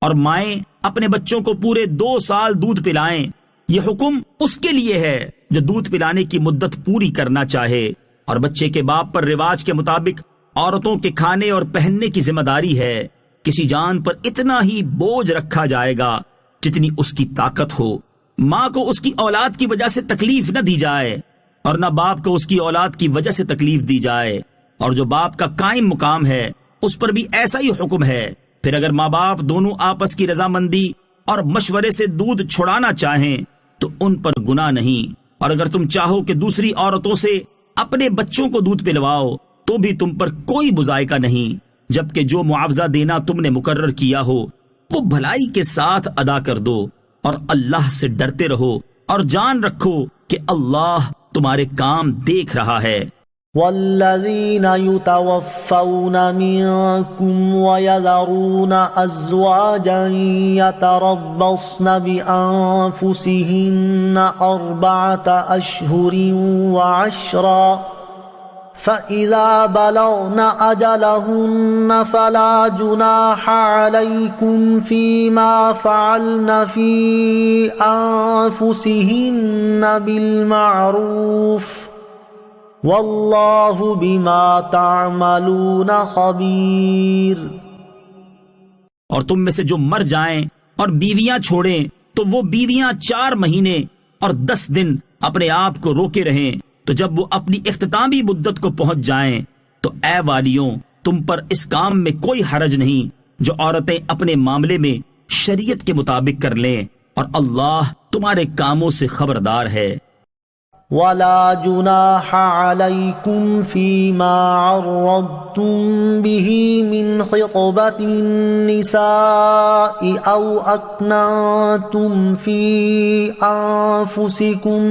[SPEAKER 2] اور مائیں اپنے بچوں کو پورے 2 سال دودھ پلائیں، یہ حکم اس کے لیے ہے جو دودھ پلانے کی مدت پوری کرنا چاہے، اور بچے کے باپ پر رواج کے مطابق عورتوں کے کھانے اور پہننے کی ذمہ داری ہے۔ کسی جان پر اتنا ہی بوجھ رکھا جائے گا جتنی اس کی طاقت ہو۔ ماں کو اس کی اولاد کی وجہ سے تکلیف نہ دی جائے، اور نہ باپ کو اس کی اولاد کی وجہ سے تکلیف دی جائے، اور جو باپ کا قائم مقام ہے اس پر بھی ایسا ہی حکم ہے۔ پھر اگر ماں باپ دونوں آپس کی رضامندی اور مشورے سے دودھ چھڑانا چاہیں تو ان پر گناہ نہیں، اور اگر تم چاہو کہ دوسری عورتوں سے اپنے بچوں کو دودھ پلواؤ تو بھی تم پر کوئی مذائقہ نہیں، جبکہ جو معاوضہ دینا تم نے مقرر کیا ہو وہ بھلائی کے ساتھ ادا کر دو، اور اللہ سے ڈرتے رہو اور جان رکھو کہ اللہ تمہارے کام دیکھ رہا ہے۔
[SPEAKER 1] والذین یتوفون منکم ویذرون ازواجا یتربصن بانفسہن 4 اشہر وعشرا فَإِذَا بَلَغْنَ أَجَلَهُنَّ فَلَا جُنَاحَ عَلَيْكُمْ فِي مَا فَعَلْنَ فِي أَنفُسِهِنَّ بِالْمَعْرُوفِ وَاللَّهُ بِمَا تَعْمَلُونَ خَبِيرٌ۔
[SPEAKER 2] اور تم میں سے جو مر جائیں اور بیویاں چھوڑیں تو وہ بیویاں 4 مہینے اور 10 دن اپنے آپ کو روکے رہیں، تو جب وہ اپنی اختتامی مدت کو پہنچ جائیں تو اے والیوں تم پر اس کام میں کوئی حرج نہیں جو عورتیں اپنے معاملے میں شریعت کے مطابق کر لیں، اور اللہ تمہارے کاموں سے خبردار ہے۔
[SPEAKER 1] وَلَا جُنَاحَ عَلَيْكُمْ فِي مَا عَرَّضْتُمْ بِهِ مِنْ خِطْبَةِ النِّسَاءِ أَوْ أَكْنَنْتُمْ فِي أَنفُسِكُمْ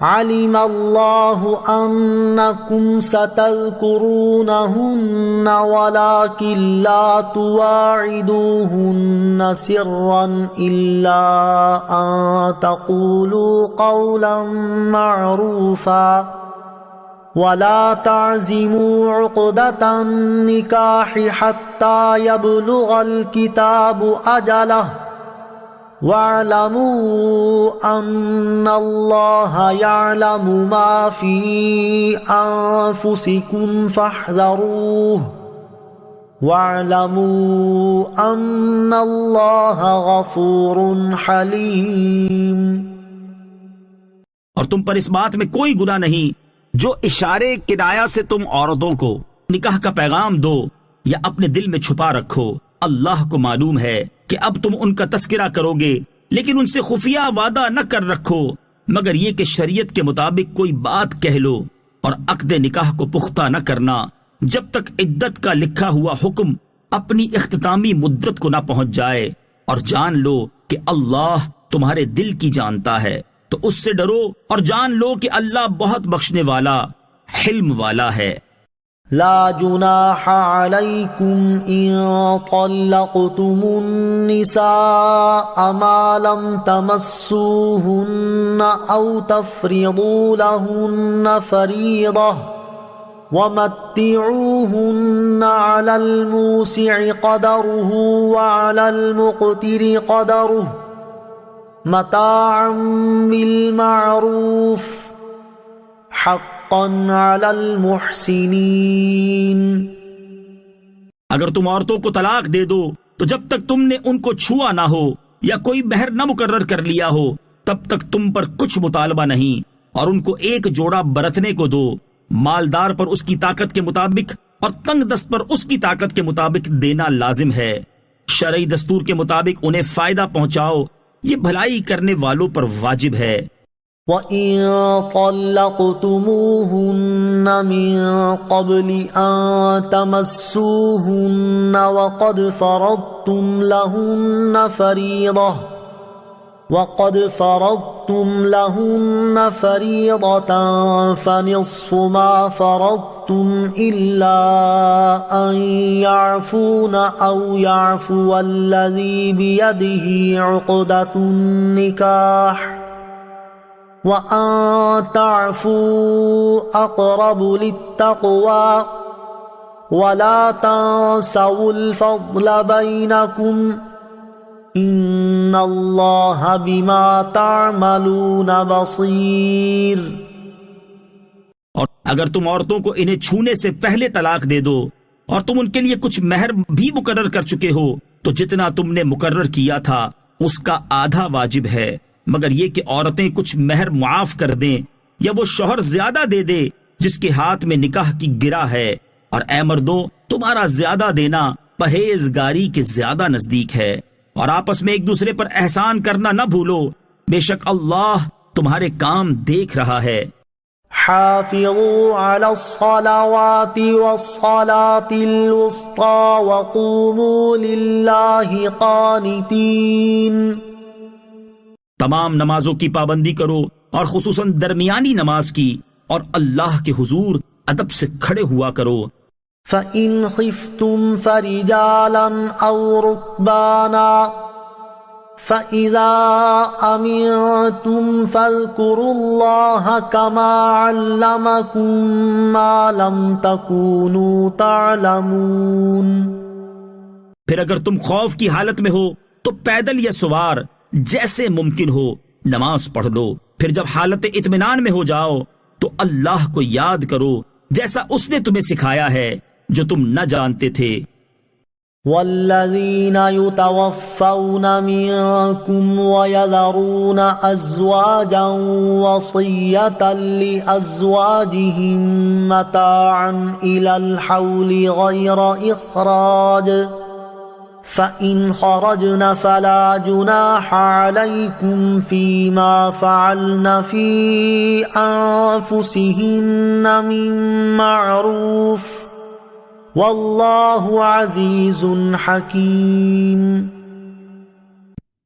[SPEAKER 1] علم الله أنكم ستذكرونهن ولكن لا تواعدوهن سرا إلا أن تقولوا قولا معروفا ولا تعزموا عقدة النكاح حتى يبلغ الكتاب أجله واعلموا أن الله يعلم ما في أنفسكم فاحذروه واعلموا أن الله غفور حليم۔
[SPEAKER 2] اور تم پر اس بات میں کوئی گناہ نہیں جو اشارے کنایا سے تم عورتوں کو نکاح کا پیغام دو یا اپنے دل میں چھپا رکھو۔ اللہ کو معلوم ہے کہ اب تم ان کا تذکرہ کرو گے، لیکن ان سے خفیہ وعدہ نہ کر رکھو مگر یہ کہ شریعت کے مطابق کوئی بات کہہ لو، اور عقد نکاح کو پختہ نہ کرنا جب تک عدت کا لکھا ہوا حکم اپنی اختتامی مدت کو نہ پہنچ جائے، اور جان لو کہ اللہ تمہارے دل کی جانتا ہے، تو اس سے ڈرو اور جان لو کہ اللہ بہت بخشنے والا حلم والا ہے۔
[SPEAKER 1] لا جناح عليكم إن طلقتم النساء ما لم تمسوهن أو تفرضوا لهن فريضة ومتعوهن على الموسع قدره وعلى المقتر قدره متاعا بالمعروف حقا علی المحسنین۔
[SPEAKER 2] اگر تم عورتوں کو طلاق دے دو تو جب تک تم نے ان کو چھوا نہ ہو یا کوئی مہر نہ مقرر کر لیا ہو تب تک تم پر کچھ مطالبہ نہیں، اور ان کو ایک جوڑا برتنے کو دو، مالدار پر اس کی طاقت کے مطابق اور تنگ دست پر اس کی طاقت کے مطابق دینا لازم ہے۔ شرعی دستور کے مطابق انہیں فائدہ پہنچاؤ، یہ بھلائی کرنے والوں پر واجب ہے۔
[SPEAKER 1] وَإِن طَلَّقْتُمُوهُنَّ مِن قَبْلِ أَن تَمَسُّوهُنَّ وَقَدْ فَرَضْتُمْ لَهُنَّ فَرِيضَةً فَنِصْفُ مَا فَرَضْتُمْ إِلَّا أَن يَعْفُونَ أَوْ يَعْفُوَ الَّذِي بِيَدِهِ عُقْدَةُ النِّكَاحِ وَأَن تَعْفُوا أَقْرَبُ لِلتَّقْوَى وَلَا تَنسَوُا الْفَضْلَ بَيْنَكُمْ إِنَّ اللَّهَ بِمَا تَعْمَلُونَ بَصِيرٌ۔
[SPEAKER 2] اور اگر تم عورتوں کو انہیں چھونے سے پہلے طلاق دے دو اور تم ان کے لیے کچھ مہر بھی مقرر کر چکے ہو تو جتنا تم نے مقرر کیا تھا اس کا آدھا واجب ہے، مگر یہ کہ عورتیں کچھ مہر معاف کر دیں یا وہ شوہر زیادہ دے دے جس کے ہاتھ میں نکاح کی گرہ ہے، اور اے مردوں تمہارا زیادہ دینا پرہیزگاری کے زیادہ نزدیک ہے، اور آپس میں ایک دوسرے پر احسان کرنا نہ بھولو، بے شک اللہ تمہارے کام دیکھ رہا ہے۔
[SPEAKER 1] حافظوا على الصلوات والصلاة الوسطى وقوموا لله قانتين۔
[SPEAKER 2] تمام نمازوں کی پابندی کرو اور خصوصاً درمیانی نماز کی، اور اللہ کے حضور ادب سے کھڑے ہوا کرو۔
[SPEAKER 1] فَإِنْ خِفْتُمْ فَرِجَالًا أَوْ رُكْبَانًا فَإِذَا أَمِنْتُمْ فَاذْكُرُوا اللَّهَ كَمَا عَلَّمَكُمْ مَا لَمْ تَكُونُوا تَعْلَمُونَ۔
[SPEAKER 2] پھر اگر تم خوف کی حالت میں ہو تو پیدل یا سوار جیسے ممکن ہو نماز پڑھ لو، پھر جب حالت اطمینان میں ہو جاؤ تو اللہ کو یاد کرو جیسا اس نے تمہیں سکھایا ہے جو تم نہ جانتے تھے۔
[SPEAKER 1] والذین یتوفون منکم ویذرون ازواجا وصیۃ لازواجہم متاعا الی الحول غیر اخراج فَإِنْ خَرَجْنَ فَلَا جُنَاحَ عَلَيْكُمْ فِي مَا فَعَلْنَ فِي أَنفُسِهِنَّ مِن مَّعْرُوفٍ وَاللَّهُ عَزِيزٌ حَكِيمٌ۔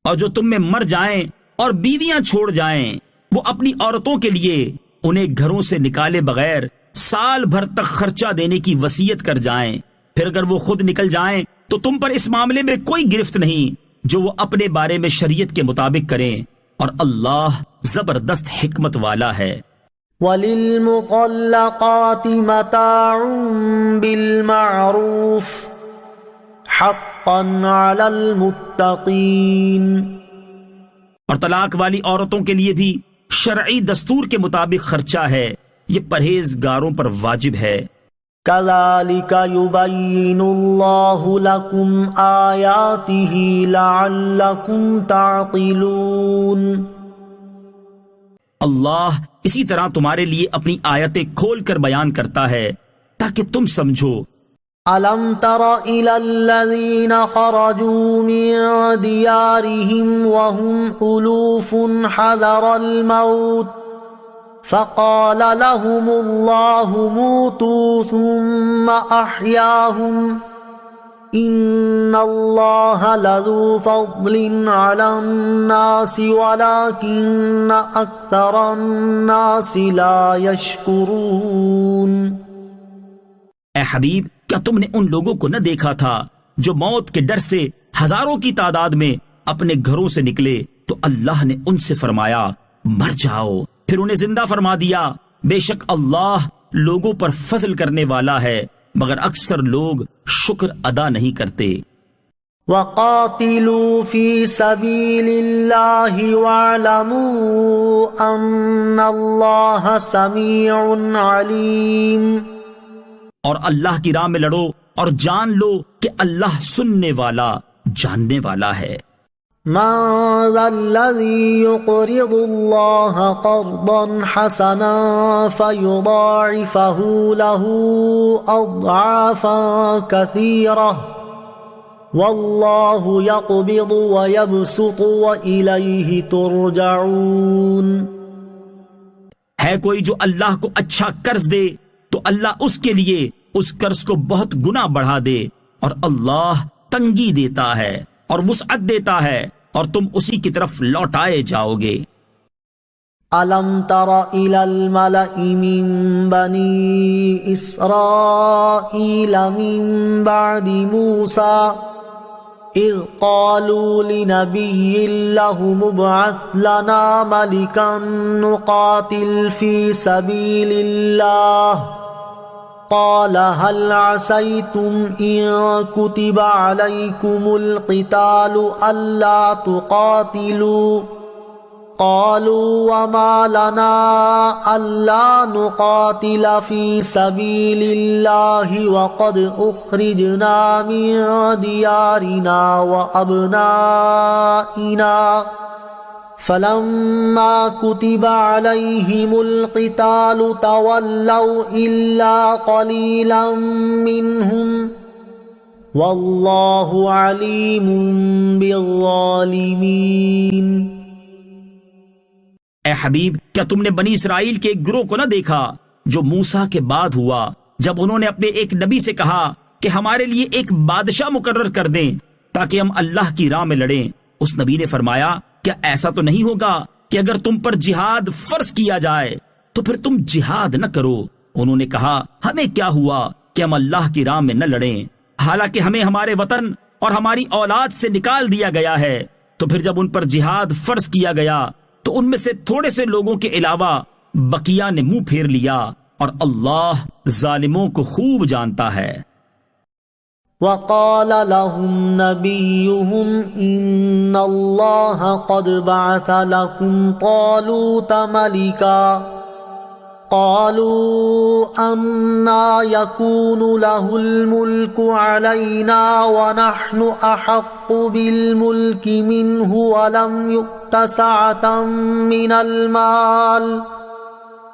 [SPEAKER 2] اور جو تم میں مر جائیں اور بیویاں چھوڑ جائیں وہ اپنی عورتوں کے لیے انہیں گھروں سے نکالے بغیر سال بھر تک خرچہ دینے کی وصیت کر جائیں، پھر اگر وہ خود نکل جائیں تو تم پر اس معاملے میں کوئی گرفت نہیں جو وہ اپنے بارے میں شریعت کے مطابق کریں، اور اللہ زبردست حکمت والا ہے۔
[SPEAKER 1] وَلِلْمُطَلَّقَاتِ مَتَاعٌ بِالْمَعْرُوفِ حَقًّا عَلَى الْمُتَّقِينَ،
[SPEAKER 2] اور طلاق والی عورتوں کے لیے بھی شرعی دستور کے مطابق خرچہ ہے، یہ پرہیزگاروں پر واجب ہے۔
[SPEAKER 1] كَذَلِكَ يُبَيِّنُ اللَّهُ لَكُمْ آيَاتِهِ لَعَلَّكُمْ تَعْقِلُونَ،
[SPEAKER 2] اللہ اسی طرح تمہارے لیے اپنی آیتیں کھول کر بیان کرتا ہے تاکہ تم سمجھو۔
[SPEAKER 1] أَلَمْ تَرَ إِلَى الَّذِينَ خَرَجُوا مِن دِيَارِهِمْ وَهُمْ أُلُوفٌ حَذَرَ الْمَوْتِ فَقَالَ لَهُمُ اللَّهُ مُوتُوا ثُمَّ أَحْيَاهُمْ إِنَّ اللَّهَ لَذُو فَضْلٍ عَلَى النَّاسِ وَلَكِنَّ أَكْثَرَ النَّاسِ لَا يَشْكُرُونَ۔
[SPEAKER 2] اے حبیب، کیا تم نے ان لوگوں کو نہ دیکھا تھا جو موت کے ڈر سے ہزاروں کی تعداد میں اپنے گھروں سے نکلے تو اللہ نے ان سے فرمایا مر جاؤ، پھر انہیں زندہ فرما دیا۔ بے شک اللہ لوگوں پر فضل کرنے والا ہے، مگر اکثر لوگ شکر ادا نہیں کرتے۔
[SPEAKER 1] وَقَاتِلُوا فِي سَبِيلِ اللَّهِ وَاعْلَمُوا أَنَّ اللَّهَ سَمِيعٌ عَلِيمٌ،
[SPEAKER 2] اور اللہ کی راہ میں لڑو اور جان لو کہ اللہ سننے والا جاننے والا ہے۔
[SPEAKER 1] مَن ذَا الَّذِي يُقْرِضُ اللَّهَ قَرْضًا حَسَنًا فَيُضَاعِفَهُ لَهُ أَضْعَافًا كَثِيرَةً وَاللَّهُ يَقْبِضُ وَيَبْسُطُ وَإِلَيْهِ تُرْجَعُونَ۔
[SPEAKER 2] ہے کوئی جو اللہ کو اچھا قرض دے تو اللہ اس کے لیے اس قرض کو بہت گنا بڑھا دے، اور اللہ تنگی دیتا ہے اور وسعت دیتا ہے، اور تم اسی کی طرف لوٹائے جاؤ گے۔
[SPEAKER 1] أَلَمْ تَرَ إِلَى الْمَلَإِ مِن بَنِي إِسْرَائِيلَ مِن بَعْدِ مُوسَىٰ إِذْ قَالُوا لِنَبِيٍّ لَّهُمُ ابْعَثْ لَنَا مَلِكًا نُقَاتِلْ فِي سَبِيلِ اللَّهِ قَالَ هَلْ عَسَيْتُمْ إِن كُتِبَ عَلَيْكُمُ الْقِتَالُ أَلَّا تُقَاتِلُوا قَالُوا وَمَا لَنَا أَلَّا نُقَاتِلَ فِي سَبِيلِ اللَّهِ وَقَدْ أُخْرِجْنَا مِن دِيَارِنَا وَأَبْنَائِنَا فَلَمَّا كُتِبَ عَلَيْهِمُ الْقِتَالُ تَوَلَّوْا إِلَّا قَلِيلًا مِّنْهُمْ وَاللَّهُ عَلِيمٌ بِالظَّالِمِينَ۔
[SPEAKER 2] اے حبیب، کیا تم نے بنی اسرائیل کے ایک گروہ کو نہ دیکھا جو موسیٰ کے بعد ہوا، جب انہوں نے اپنے ایک نبی سے کہا کہ ہمارے لیے ایک بادشاہ مقرر کر دیں تاکہ ہم اللہ کی راہ میں لڑیں؟ اس نبی نے فرمایا کیا ایسا تو نہیں ہوگا کہ اگر تم پر جہاد فرض کیا جائے تو پھر تم جہاد نہ کرو؟ انہوں نے کہا ہمیں کیا ہوا کہ ہم اللہ کی راہ میں نہ لڑیں، حالانکہ ہمیں ہمارے وطن اور ہماری اولاد سے نکال دیا گیا ہے۔ تو پھر جب ان پر جہاد فرض کیا گیا تو ان میں سے تھوڑے سے لوگوں کے علاوہ بقیہ نے منہ پھیر لیا، اور اللہ ظالموں کو خوب جانتا ہے۔
[SPEAKER 1] وَقَالَ لَهُمْ نَبِيُّهُمْ إِنَّ اللَّهَ قَدْ بَعَثَ لَكُمْ طَالُوتَ مَلِكًا قَالُوا أَنَّىٰ يَكُونُ لَهُ الْمُلْكُ عَلَيْنَا وَنَحْنُ أَحَقُّ بِالْمُلْكِ مِنْهُ وَلَمْ يُؤْتَ سَعَةً مِّنَ الْمَالِ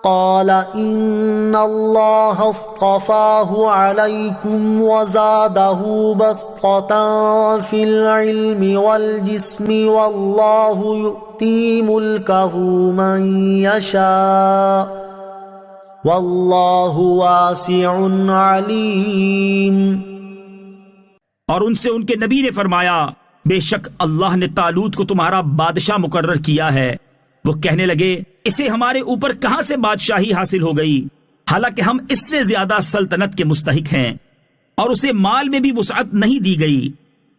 [SPEAKER 1] قَالَ إِنَّ اللَّهَ اصْطَفَاهُ عَلَيْكُمْ وَزَادَهُ بَسْطَةً فِي الْعِلْمِ وَالْجِسْمِ وَاللَّهُ يُؤْتِي مُلْكَهُ مَن يَشَاءُ وَاللَّهُ وَاسِعٌ عَلِيمٌ۔
[SPEAKER 2] اور ان سے ان کے نبی نے فرمایا بے شک اللہ نے طالوت کو تمہارا بادشاہ مقرر کیا ہے۔ وہ کہنے لگے اسے ہمارے اوپر کہاں سے بادشاہی حاصل ہو گئی، حالانکہ ہم اس سے زیادہ سلطنت کے مستحق ہیں، اور اسے مال میں بھی وسعت نہیں دی گئی۔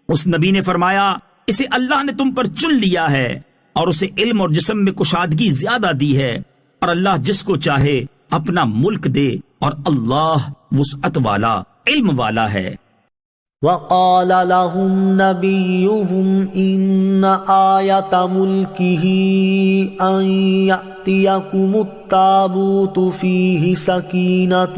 [SPEAKER 2] اس نبی نے فرمایا اسے اللہ نے تم پر چن لیا ہے اور اسے علم اور جسم میں کشادگی زیادہ دی ہے، اور اللہ جس کو چاہے اپنا ملک دے، اور اللہ وسعت والا علم والا ہے۔
[SPEAKER 1] وقال لهم نبيهم إن آية ملكه أن يأتيكم التابوت فيه سكينة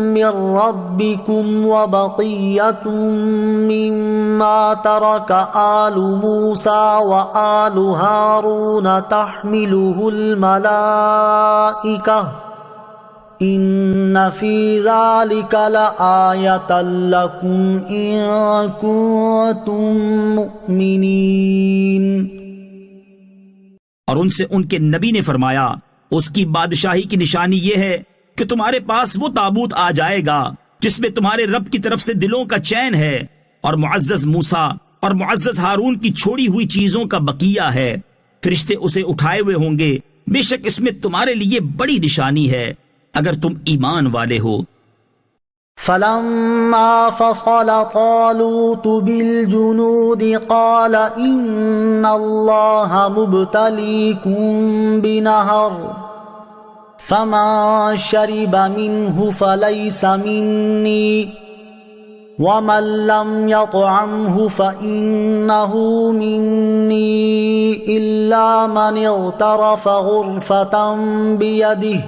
[SPEAKER 1] من ربكم وبقية مما ترك آل موسى وآل هارون تحمله الملائكة إن في ذلك لآية لكم إن كنتم مؤمنين۔
[SPEAKER 2] اور ان سے ان کے نبی نے فرمایا اس کی بادشاہی کی نشانی یہ ہے کہ تمہارے پاس وہ تابوت آ جائے گا جس میں تمہارے رب کی طرف سے دلوں کا چین ہے، اور معزز موسیٰ اور معزز ہارون کی چھوڑی ہوئی چیزوں کا بقیہ ہے۔ فرشتے اسے اٹھائے ہوئے ہوں گے، بے شک اس میں تمہارے لیے بڑی نشانی ہے اگر تم ایمان والے ہو۔
[SPEAKER 1] فلما فصل طالوت بالجنود قال إن الله مبتليكم بنهر فمن شرب منه فليس مني ومن لم يطعمه فإنه مني إلا من اغترف غرفة بيده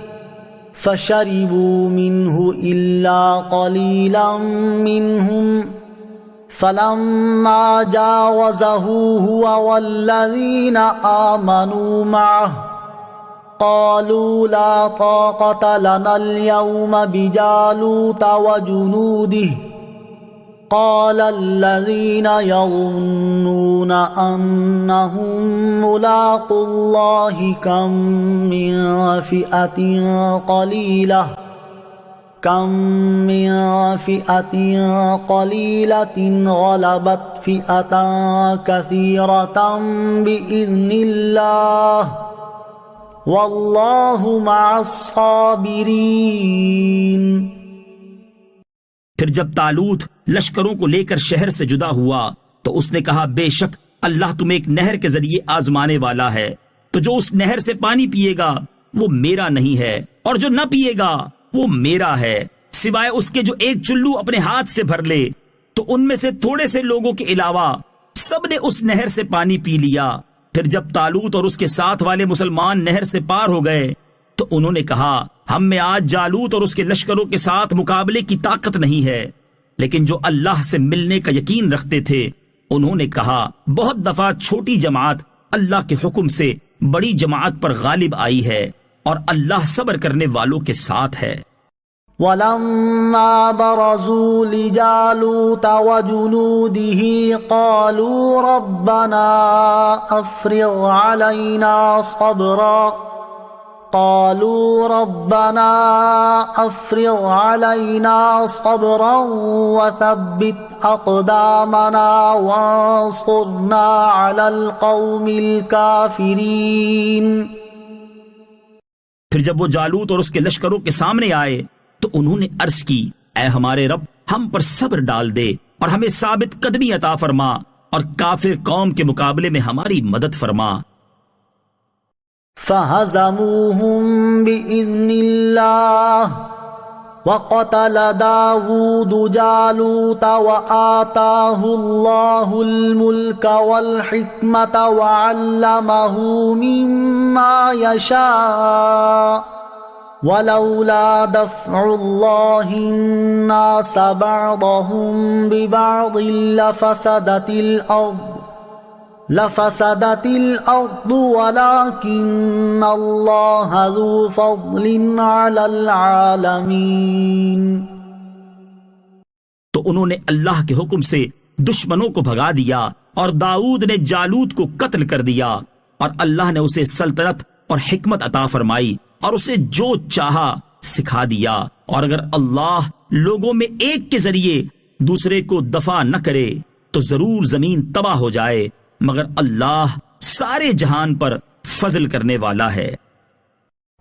[SPEAKER 1] فشربوا منه إلا قليلا منهم فلما جاوزه هو والذين آمنوا معه قالوا لا طاقة لنا اليوم بجالوت وجنوده قال الذين يظنون أنهم ملاقو الله كم من فئة قليلة غلبت فئة كثيرة بإذن الله والله مع الصابرين۔
[SPEAKER 2] پھر جب طالوت لشکروں کو لے کر شہر سے جدا ہوا تو اس نے کہا بے شک اللہ تمہیں ایک نہر کے ذریعے آزمانے والا ہے، تو جو اس نہر سے پانی پیے گا وہ میرا نہیں ہے، اور جو نہ پیے گا وہ میرا ہے، سوائے اس کے جو ایک چلو اپنے ہاتھ سے بھر لے۔ تو ان میں سے تھوڑے سے لوگوں کے علاوہ سب نے اس نہر سے پانی پی لیا۔ پھر جب طالوت اور اس کے ساتھ والے مسلمان نہر سے پار ہو گئے تو انہوں نے کہا ہم میں آج جالوت اور اس کے لشکروں کے ساتھ مقابلے کی طاقت نہیں ہے، لیکن جو اللہ سے ملنے کا یقین رکھتے تھے انہوں نے کہا بہت دفعہ چھوٹی جماعت اللہ کے حکم سے بڑی جماعت پر غالب آئی ہے، اور اللہ صبر کرنے والوں کے ساتھ ہے۔
[SPEAKER 1] وَلَمَّا بَرَزُوا لِجَالُوتَ وَجُنُودِهِ قَالُوا رَبَّنَا أَفْرِغْ عَلَيْنَا صَبْرًا وَثَبِّتْ أَقْدَامَنَا وَانصُرْنَا عَلَى الْقَوْمِ الْكَافِرِينَ۔
[SPEAKER 2] پھر جب وہ جالوت اور اس کے لشکروں کے سامنے آئے تو انہوں نے عرض کی اے ہمارے رب ہم پر صبر ڈال دے اور ہمیں ثابت قدمی عطا فرما اور کافر قوم کے مقابلے میں ہماری مدد فرما۔
[SPEAKER 1] فَهَزَمُوهُمْ بِإِذْنِ اللَّهِ وَقَتَلَ دَاوُودُ جَالُوتَ وَآتَاهُ اللَّهُ الْمُلْكَ وَالْحِكْمَةَ وَعَلَّمَهُ مِمَّا يَشَاءُ وَلَوْلَا دَفْعُ اللَّهِ النَّاسَ بَعْضَهُمْ بِبَعْضٍ لفسدت الارض ولكن اللہ ذو فضل علی العالمین۔
[SPEAKER 2] تو انہوں نے اللہ کے حکم سے دشمنوں کو بھگا دیا اور داؤد نے جالوت کو قتل کر دیا، اور اللہ نے اسے سلطنت اور حکمت عطا فرمائی اور اسے جو چاہا سکھا دیا، اور اگر اللہ لوگوں میں ایک کے ذریعے دوسرے کو دفع نہ کرے تو ضرور زمین تباہ ہو جائے، مگر اللہ سارے جہان پر فضل کرنے والا ہے۔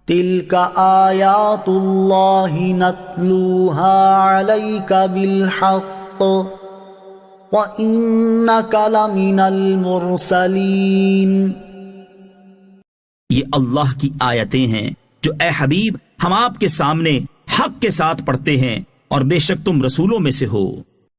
[SPEAKER 1] تلك آیات اللہ نتلوها علیک بالحق وإنک لمن المرسلین۔
[SPEAKER 2] یہ اللہ کی آیتیں ہیں جو اے حبیب ہم آپ کے سامنے حق کے ساتھ پڑھتے ہیں، اور بے شک تم رسولوں میں سے ہو۔